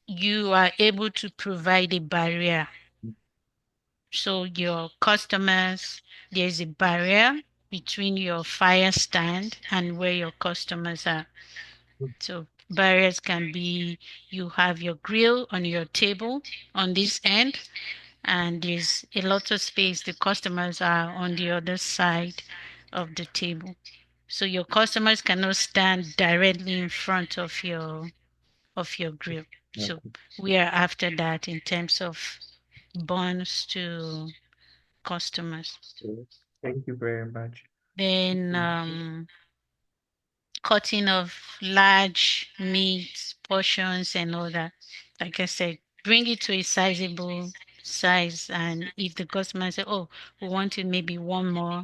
B: you are able to provide a barrier. So your customers, there's a barrier between your fire stand and where your customers are. So barriers can be you have your grill on your table on this end, and there's a lot of space. The customers are on the other side of the table. So your customers cannot stand directly in front of your grill. So
A: Okay.
B: we are after that in terms of bonds to customers.
A: Okay. Thank you very much.
B: Then cutting of large meat portions and all that. Like I said, bring it to a sizable size. And if the customer say, oh, we want it maybe one more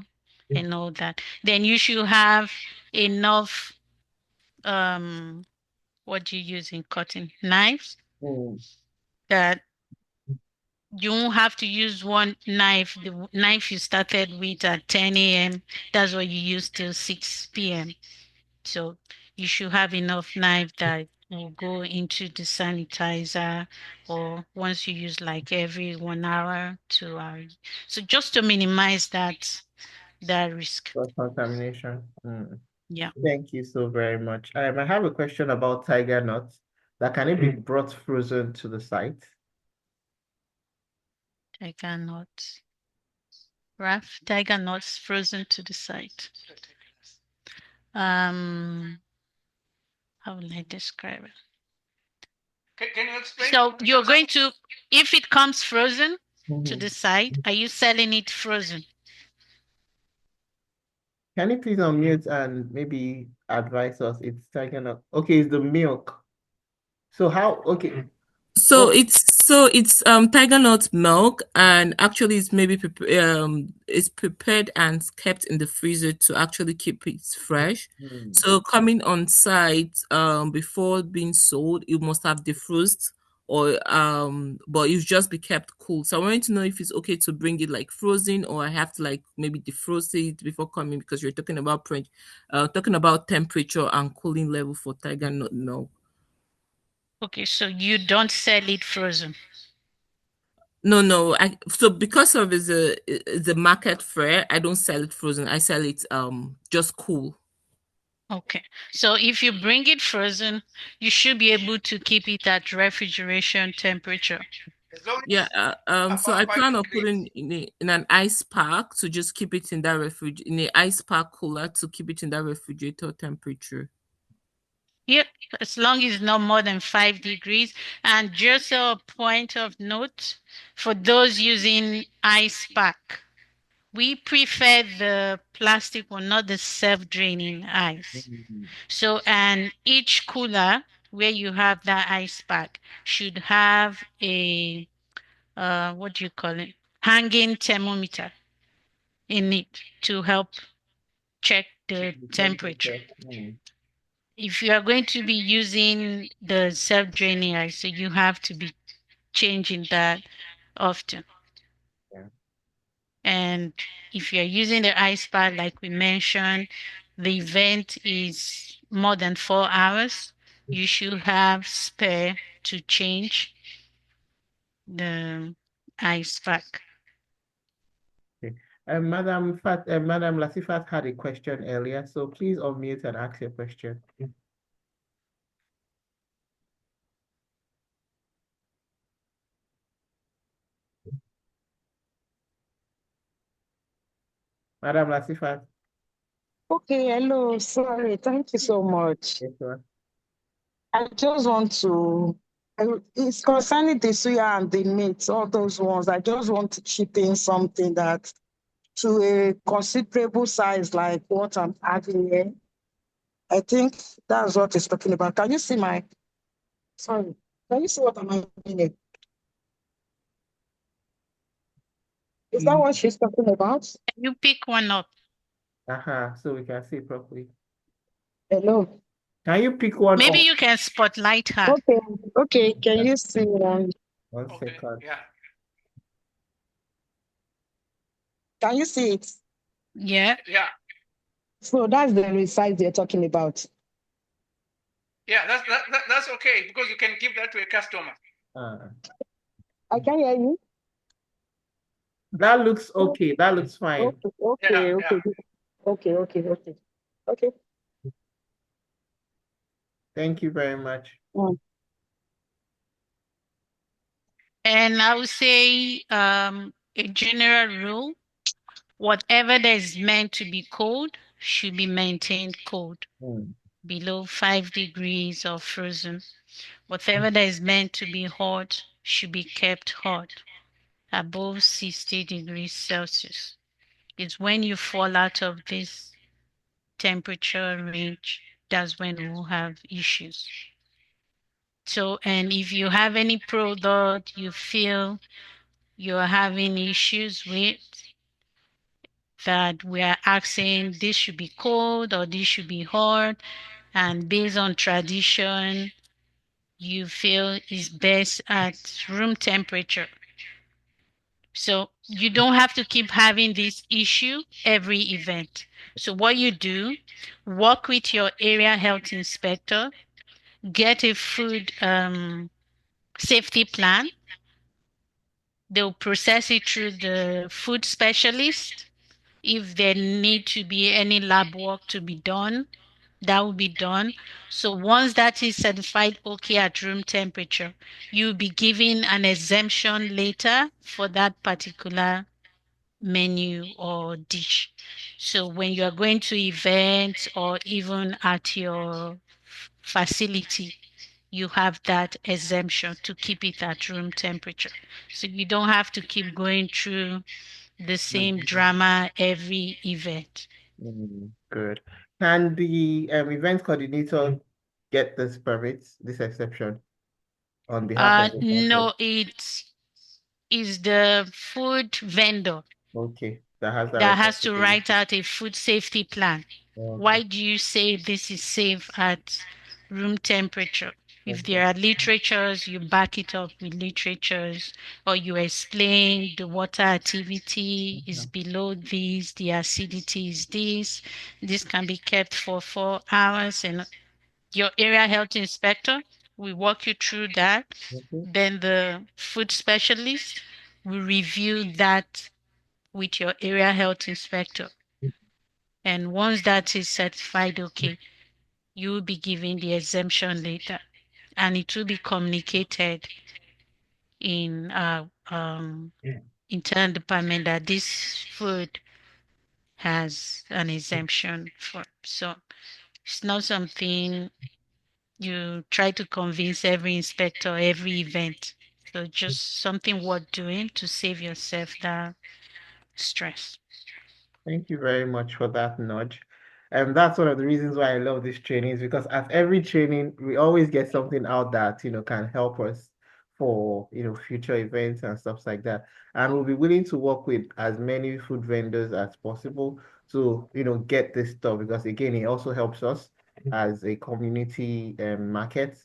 B: and all that, then you should have enough what do you use in cutting knives
A: Mm.
B: that you won't have to use one knife. The knife you started with at 10 a.m., that's what you use till 6 p.m. So you should have enough knife that will go into the sanitizer or once you use like every 1 hour, 2 hours. So just to minimize that risk.
A: For contamination. Mm.
B: Yeah.
A: Thank you so very much. I have a question about tiger nuts. That can it be brought frozen to the site?
B: Tiger nuts. Rough tiger nuts frozen to the side. Um, how will I describe it?
C: Can you explain?
B: So you're going to, if it comes frozen to
A: Mhm.
B: the side, are you selling it frozen?
A: Can you please unmute and maybe advise us? It's tiger nut. Okay, it's the milk. So how? Okay.
F: So
A: Oh,
F: it's tiger nut milk, and actually it's maybe it's prepared and kept in the freezer to actually keep it fresh.
A: hmm.
F: So coming on site before being sold, it must have defrosted or but it just be kept cool. So I wanted to know if it's okay to bring it like frozen, or I have to like maybe defrost it before coming, because you're talking about temperature and cooling level for tiger nut milk.
B: Okay, so you don't sell it frozen.
F: No, no. So because of it's a market fair, I don't sell it frozen. I sell it just cool.
B: Okay, so if you bring it frozen, you should be able to keep it at refrigeration temperature.
C: As long
F: Yeah.
C: as
F: So
C: above
F: I
C: five
F: plan on
C: degrees.
F: putting in an ice pack to just keep it in that in a ice pack cooler to keep it in that refrigerator temperature.
B: Yep, as long as not more than 5 degrees. And just a point of note for those using ice pack, we prefer the plastic one, not the self-draining ice.
A: Mm.
B: So, and each cooler where you have that ice pack should have a what do you call it? Hanging thermometer in it to help check the
A: The
B: temperature.
A: temperature. Mm.
B: If you are going to be using the self-draining ice, so you have to be changing that often.
A: Yeah.
B: And if you're using the ice pad, like we mentioned, the event is more than 4 hours. You should have spare to change the ice pack.
A: Okay. Madam Latifat had a question earlier, so please unmute and ask your question. Madam Latifat.
G: Okay, hello. Sorry, thank you so much.
A: Yes, sir.
G: I just want to, it's concerning the suya and the meat, all those ones. I just want to chip in something that to a considerable size like what I'm having here. I think that's what it's talking about. Can you see sorry, can you see what I'm having here? Is that
A: Mm.
G: what she's talking about?
B: You pick one up.
A: So we can see properly.
G: Hello.
A: Can you pick one
B: Maybe
A: up?
B: you can spotlight her.
G: Okay, okay, can you see one?
A: One
C: Okay.
A: second.
C: Yeah.
G: Can you see it?
B: Yeah.
C: Yeah.
G: So that's the size they're talking about.
C: Yeah. That's okay because you can give that to a customer.
A: Uh,
G: I can hear you.
A: that looks okay. That looks fine.
G: Okay,
C: Yeah.
G: okay,
C: Yeah.
G: okay, okay, okay, okay, okay.
A: Thank you very much.
G: Mm.
B: And I would say a general rule, whatever that is meant to be cold should be maintained cold,
A: Mm.
B: below 5 degrees or frozen. Whatever that is meant to be hot should be kept hot, above 60 degrees Celsius. It's when you fall out of this temperature range, that's when we'll have issues. So, and if you have any product you feel you're having issues with, that we are asking this should be cold or this should be hot, and based on tradition, you feel is best at room temperature. So you don't have to keep having this issue every event. So what you do, work with your area health inspector, get a food safety plan. They'll process it through the food specialist. If there need to be any lab work to be done, that will be done. So once that is certified okay at room temperature, you'll be given an exemption later for that particular menu or dish. So when you are going to events or even at your facility, you have that exemption to keep it at room temperature. So you don't have to keep going through the same drama every event.
A: Good. Can the event coordinator get this permit, this exception, on behalf of the council?
B: No, it is the food vendor
A: Okay, that has that
B: that has to write
A: responsibility.
B: out a food safety plan.
A: Okay.
B: Why do you say this is safe at room temperature? If
A: Okay.
B: there are literatures, you back it up with literatures, or you explain the water activity is
A: Mhm.
B: below this, the acidity is this. This can be kept for 4 hours, and your area health inspector will walk you through that.
A: Okay.
B: Then the food specialist will review that with your area health inspector. And once that is certified, okay, you will be given the exemption later, and it will be communicated in internal department that this food has an exemption for. So it's not something you try to convince every inspector, every event. So just something worth doing to save yourself that stress.
A: Thank you very much for that nudge. And that's one of the reasons why I love this training is because at every training, we always get something out that, can help us for, future events and stuff like that. And we'll be willing to work with as many food vendors as possible to, get this stuff because again, it also helps us as a community market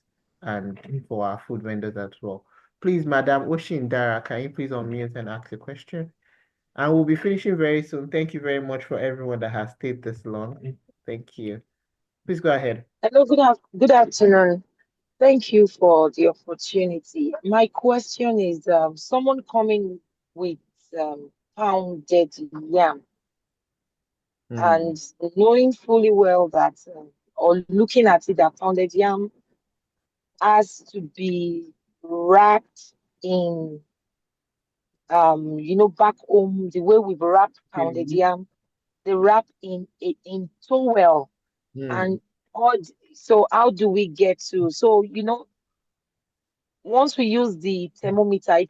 A: and for our food vendors as well. Please, Madam Oshindara, can you please unmute and ask a question? And we'll be finishing very soon. Thank you very much for everyone that has stayed this long. Thank you. Please go ahead.
G: Hello, good afternoon. Thank you for the opportunity. My question is someone coming with pounded yam
A: Hmm.
G: and knowing fully well that, or looking at it, that pounded yam has to be wrapped in, back home, the way we've wrapped pounded
A: Really?
G: yam, they wrap in towel.
A: Hmm.
G: And so how do we get to, so, once we use the thermometer,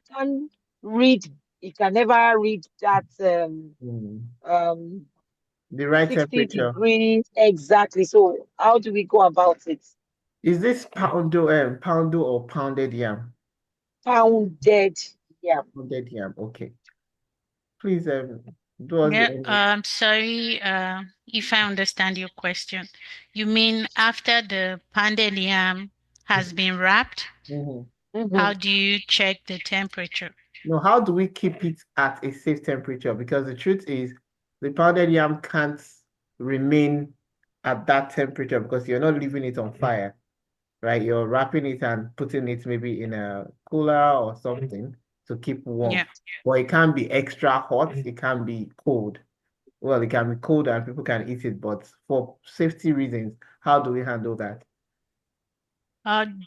G: read, it can never read that
A: Hmm.
G: um
A: The right
G: 60
A: temperature.
G: degrees exactly. So how do we go about it?
A: Is this poundo or pounded yam?
G: Pounded yam.
A: Pounded yam. Okay. Please do us
B: Yeah,
A: the
B: I'm sorry, if I understand your question. You mean after the pounded yam has been wrapped,
A: Mhm.
B: how
G: Mhm.
B: do you check the temperature?
A: No, how do we keep it at a safe temperature? Because the truth is, the pounded yam can't remain at that temperature because you're not leaving it on fire. Right? You're wrapping it and putting it maybe in a cooler or something to keep warm.
B: Yeah.
A: But it can be extra hot, it can be cold. Well, it can be cold and people can eat it, but for safety reasons, how do we handle that?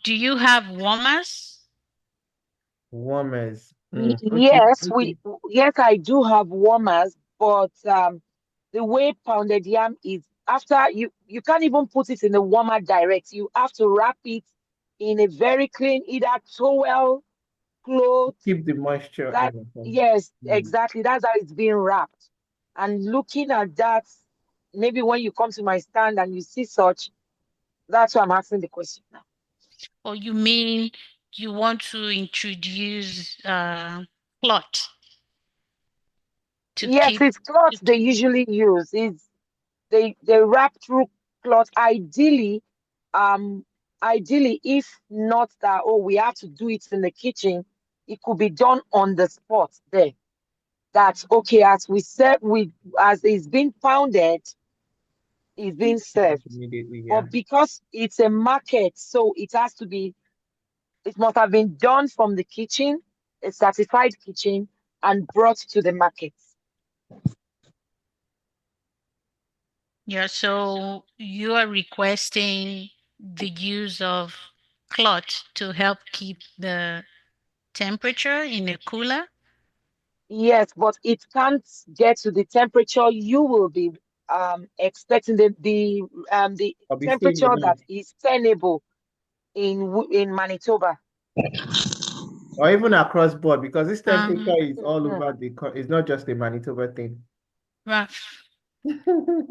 B: Do you have warmers?
A: Warmers. Okay,
G: Yes,
A: okay.
G: yes, I do have warmers, but the way pounded yam is, after you can't even put it in the warmer direct. You have to wrap it in a very clean, either towel, cloth.
A: Keep the moisture
G: That,
A: in. Okay.
G: yes,
A: Mm.
G: exactly. That's how it's being wrapped. And looking at that, maybe when you come to my stand and you see such, that's why I'm asking the question now.
B: Or you mean you want to introduce cloth to
G: Yes,
B: keep
G: it's cloth
B: it?
G: they usually use. They wrap through cloth. Um, ideally, if not that, oh, we have to do it in the kitchen, it could be done on the spot there. That's okay. As we said, as it's been pounded, it's being served.
A: Immediately, yeah.
G: But because it's a market, so it must have been done from the kitchen, a certified kitchen, and brought to the market.
B: Yeah, so you are requesting the use of cloth to help keep the temperature in a cooler?
G: Yes, but it can't get to the temperature you will be expecting, the
A: I'll be seeing
G: temperature
A: enough.
G: that is tenable in Manitoba.
A: Or even across board, because this temperature
B: Um,
A: is all
G: Mhm.
A: over it's not just a Manitoba thing.
B: Raf,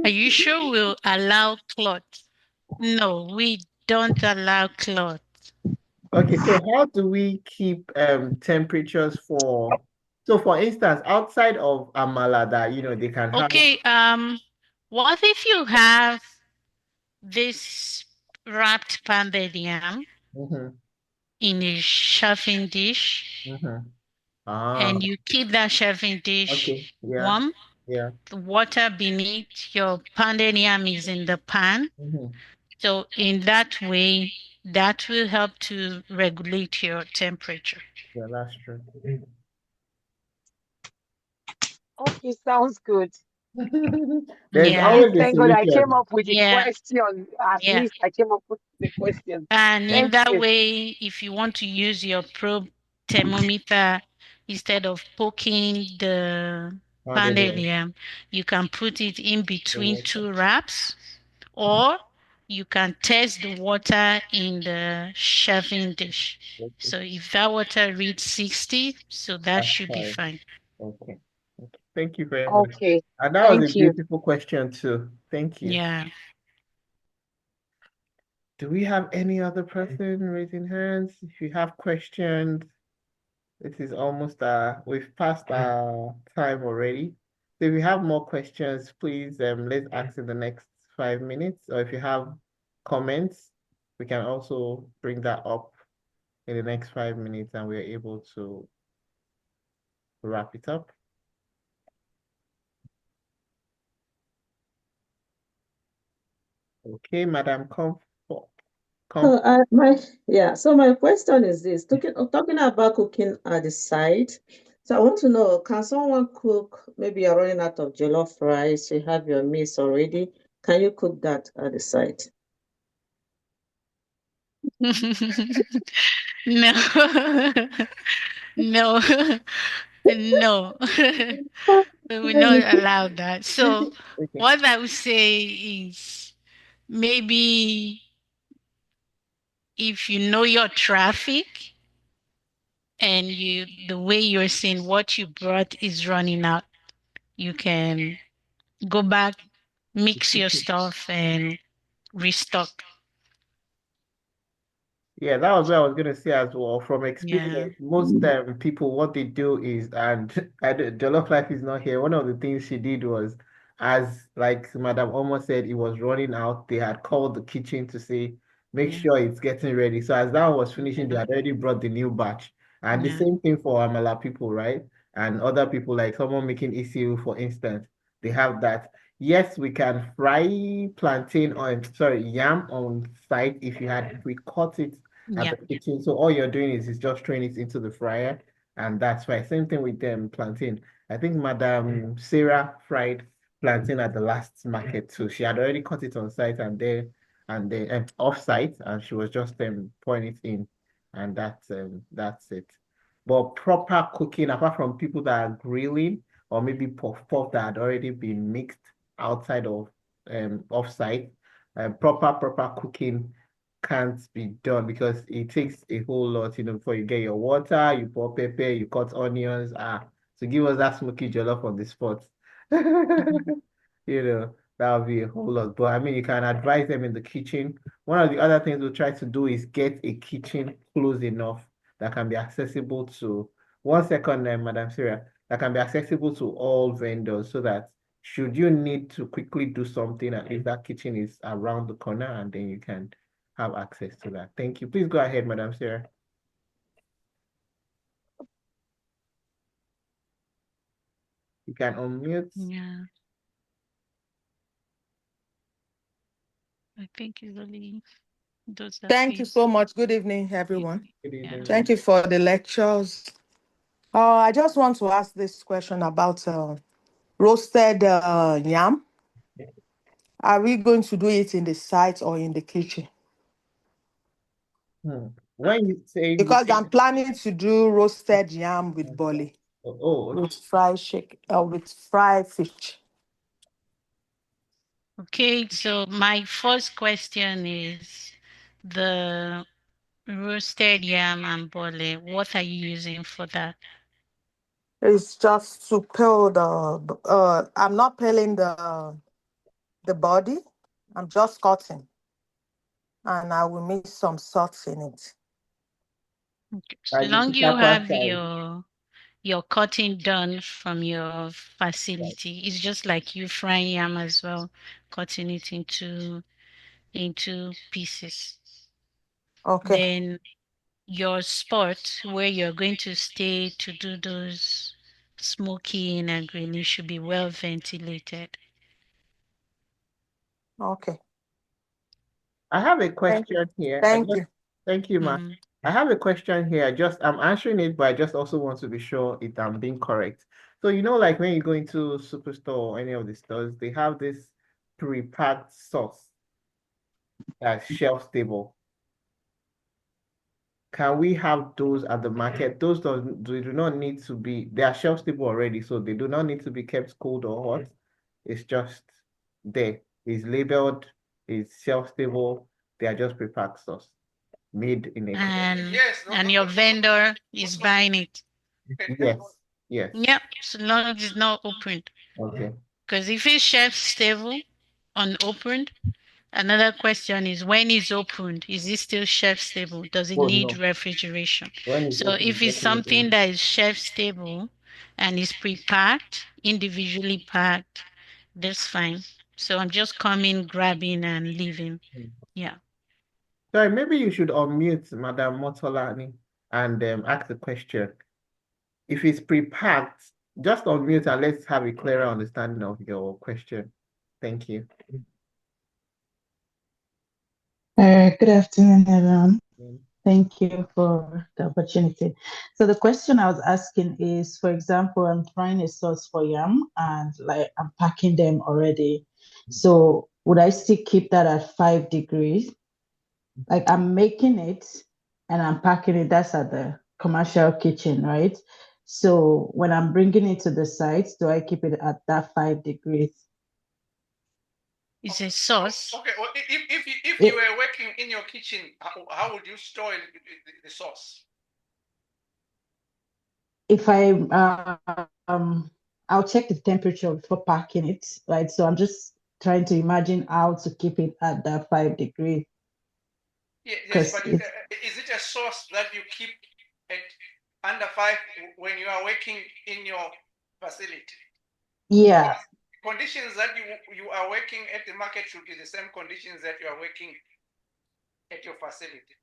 B: are you sure we'll allow cloth? No, we don't allow cloth.
A: Okay, so how do we keep temperatures so for instance, outside of Amala that they can have.
B: Okay, what if you have this wrapped pounded yam
A: Mm-hmm.
B: in a chafing dish,
A: Mm-hmm. Ah,
B: and you keep that chafing
A: okay.
B: dish
A: Yeah.
B: warm.
A: Yeah.
B: The water beneath your pounded yam is in the pan.
A: Mm-hmm.
B: So in that way, that will help to regulate your temperature.
A: Yeah, that's true.
H: Okay, sounds good.
A: There's
B: Yeah,
A: always a
H: Thank God I came
A: solution.
H: up with the
B: yeah,
H: question. At
B: yeah.
H: least I came up with the question.
B: And in
H: Thank
B: that
H: you.
B: way, if you want to use your probe thermometer instead of poking the
A: Pounded
B: pounded
A: yam.
B: yam, you can put it in
A: The
B: between
A: water.
B: two wraps, or you can test the water in the chafing dish.
A: Okay.
B: So if that water reads 60, so that
A: That's
B: should be
A: fine.
B: fine.
A: Okay. Okay. Thank you very much.
H: Okay,
A: And that was a
H: thank you.
A: beautiful question too. Thank you.
B: Yeah.
A: Do we have any other person raising hands? If you have questions, it is almost we've passed our time already. So if you have more questions, please let's ask in the next 5 minutes. Or if you have comments, we can also bring that up in the next 5 minutes and we're able to wrap it up. Okay, Madam Comfort.
I: So
A: Comfort.
I: so my question is this, talking about cooking at the site. So I want to know, can someone cook, maybe you're running out of jollof rice, you have your meals already. Can you cook that at the site?
B: No, no, no. We will not allow that. So
A: Okay.
B: what I would say is maybe if you know your traffic and the way you're seeing what you brought is running out, you can go back, mix your stuff and restock.
A: Yeah, that was what I was gonna say as well. From
B: Yeah.
A: experience, most people what they do is, and Jollof Life is not here. One of the things she did was, as like Madam almost said, it was running out. They had called the kitchen to say, make
B: Yeah.
A: sure it's getting ready. So as that was finishing, they
B: Yeah.
A: had already brought the new batch. And the
B: Yeah.
A: same thing for Amala people, right? And other people, like someone making ECU, for instance, they have that. Yes, we can fry plantain on, sorry, yam on site if you had pre-cut it at
B: Yeah.
A: the kitchen. So all you're doing is just throwing it into the fryer, and that's right. Same thing with them plantain. I think Madam Sarah fried plantain at the last market too. She had already cut it on site and then off site, and she was just pouring it in, and that's it. But proper cooking, apart from people that are grilling or maybe puff that had already been mixed outside of off site, proper cooking can't be done because it takes a whole lot, before you get your water, you pour pepper, you cut onions, to give us that smoky jollof on the spot. That would be a whole lot. But I mean, you can advise them in the kitchen. One of the other things we'll try to do is get a kitchen close enough that can be accessible to, one second, Madam Sarah, that can be accessible to all vendors so that should you need to quickly do something, at least that kitchen is around the corner and then you can have access to that. Thank you. Please go ahead, Madam Sarah. You can unmute.
B: Yeah. I think it's only those that
J: Thank you
B: face.
J: so much. Good evening, everyone.
A: Good
B: Yeah.
A: evening,
J: Thank
A: ma'am.
J: you for the lectures. I just want to ask this question about roasted yam. Are we going to do it in the site or in the kitchen?
A: When you say
J: Because I'm planning to do roasted yam with bole,
A: oh,
J: with with fried fish.
B: Okay, so my first question is the roasted yam and bole. What are you using for that?
J: It's just to peel I'm not peeling the body. I'm just cutting, and I will mix some salt in it.
B: Okay. So
A: like the
B: long you
A: Chitakwa
B: have
A: style.
B: your cutting done from your facility, it's just like you frying yam as well, cutting it into pieces.
J: Okay.
B: Then your spot where you're going to stay to do those smoking and grilling should be well ventilated.
J: Okay.
A: I have a
J: Thank
A: question here.
J: thank you.
A: Thank you, ma.
B: Mhm.
A: I have a question here. I'm answering it, but I just also want to be sure if I'm being correct. So, like when you go into Superstore or any of the stores, they have this pre-packed sauce that's shelf stable. Can we have those at the market? Those do not need to be, they are shelf stable already, so they do not need to be kept cold or hot. It's just there. It's labeled, it's shelf stable. They are just pre-packed sauce made in a
B: And your vendor is buying it.
A: Yes, yes.
B: Yep, so long as it's not opened.
A: Okay.
B: Because if it's shelf stable, unopened, another question is when it's opened, is it still shelf stable? Does it
A: Oh
B: need
A: no.
B: refrigeration?
A: When it's
B: So
A: open,
B: if it's
A: definitely.
B: something that is shelf stable and is pre-packed, individually packed, that's fine. So I'm just coming, grabbing, and leaving. Yeah.
A: Sorry, maybe you should unmute Madam Motolani and ask the question. If it's pre-packed, just unmute and let's have a clearer understanding of your question. Thank you.
K: Good afternoon, everyone.
A: Mm.
K: Thank you for the opportunity. So the question I was asking is, for example, I'm frying a sauce for yam and like I'm packing them already. So would I still keep that at 5 degrees? Like I'm making it and I'm packing it. That's at the commercial kitchen, right? So when I'm bringing it to the site, do I keep it at that 5 degrees?
B: It's a sauce.
C: Okay, well, if you
K: It,
C: were working in your kitchen, how would you store the sauce?
K: if I'll check the temperature before packing it, right? So I'm just trying to imagine how to keep it at that 5 degree
C: Yes,
K: because
C: but
K: it's
C: is it a sauce that you keep at under 5 when you are working in your facility?
K: yeah,
C: Conditions that you are working at the market should be the same conditions that you are working at your facility.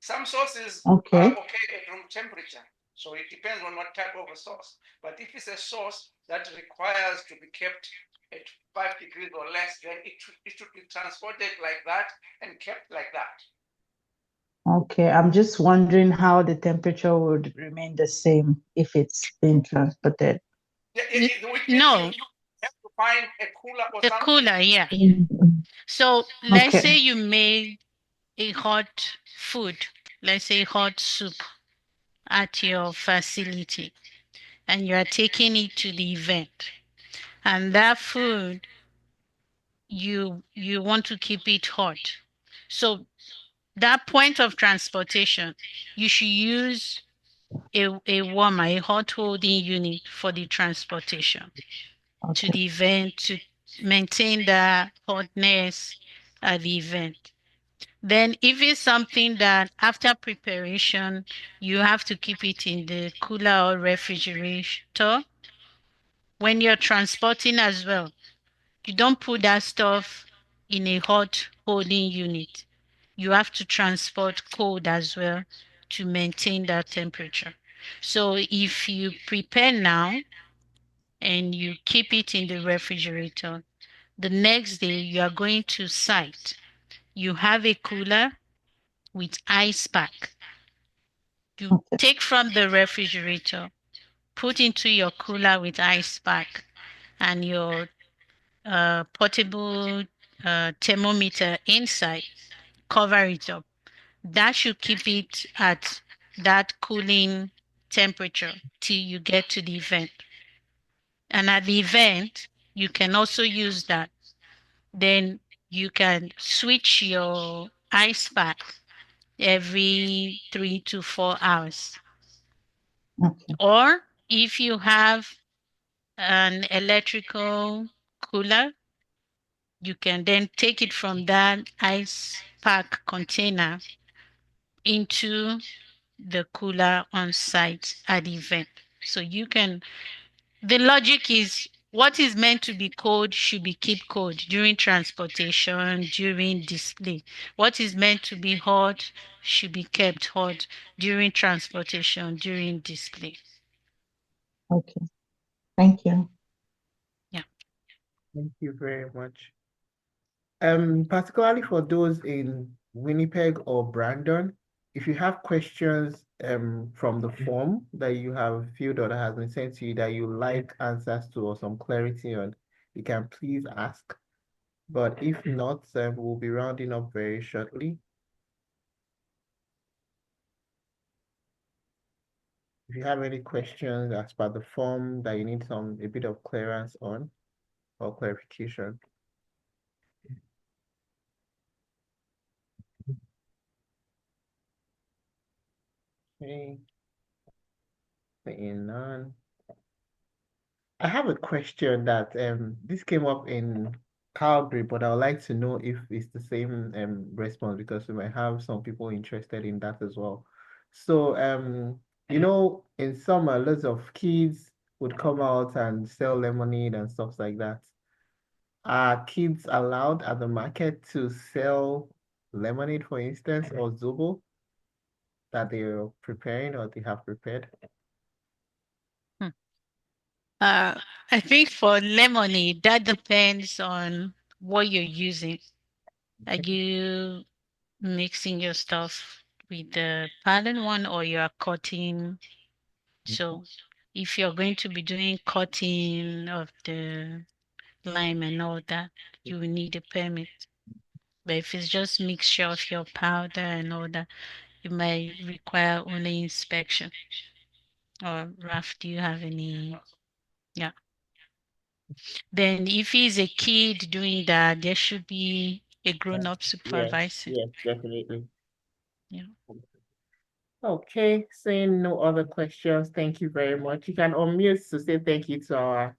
C: Some sauces are
K: okay,
C: okay at room temperature, so it depends on what type of a sauce. But if it's a sauce that requires to be kept at 5 degrees or less, then it should be transported like that and kept like that.
K: okay. I'm just wondering how the temperature would remain the same if it's being transported.
C: Which means
B: No,
C: you have to find a cooler or
B: the
C: something.
B: cooler, yeah.
K: Mhm.
B: So let's say
K: Okay,
B: you made a hot food, let's say hot soup at your facility, and you are taking it to the event. And that food, you want to keep it hot. So that point of transportation, you should use a warmer, a hot holding unit for the transportation to
K: okay,
B: the event to maintain the hotness at the event. Then, if it's something that after preparation, you have to keep it in the cooler or refrigerator, when you're transporting as well, you don't put that stuff in a hot holding unit. You have to transport cold as well to maintain that temperature. So, if you prepare now and you keep it in the refrigerator, the next day you are going to site. You have a cooler with ice pack. You
K: okay,
B: take from the refrigerator, put into your cooler with ice pack and your portable thermometer inside, cover it up. That should keep it at that cooling temperature till you get to the event. And at the event, you can also use that. Then you can switch your ice pack every 3 to 4 hours.
K: okay,
B: Or if you have an electrical cooler, you can then take it from that ice pack container into the cooler on site at the event. So you can, the logic is What is meant to be cold should be kept cold during transportation, during display. What is meant to be hot should be kept hot during transportation, during display.
K: Okay. Thank you.
B: Yeah.
A: Thank you very much. Particularly for those in Winnipeg or Brandon, if you have questions from the form that you have filled or that has been sent to you that you like answers to or some clarity on, you can please ask. But if not, we'll be rounding up very shortly. If you have any questions as per the form that you need a bit of clearance on or clarification. Okay, seeing none. I have a question that this came up in Calgary, but I would like to know if it's the same response because we might have some people interested in that as well. So in summer, lots of kids would come out and sell lemonade and stuff like that. Are kids allowed at the market to sell lemonade, for instance, or zobo that they're preparing or they have prepared?
B: Hmm. I think for lemonade, that depends on what you're using. Are you mixing your stuff with the pattern one or you are cutting? So if you're going to be doing cutting of the lime and all that, you will need a permit. But if it's just mixture of your powder and all that, you might require only inspection. Or Raf, do you have any? Yeah. Then if he's a kid doing that, there should be a grown-up
A: Yes,
B: supervising.
A: yes, definitely.
B: Yeah.
A: Okay, seeing no other questions, thank you very much. You can unmute to say thank you to our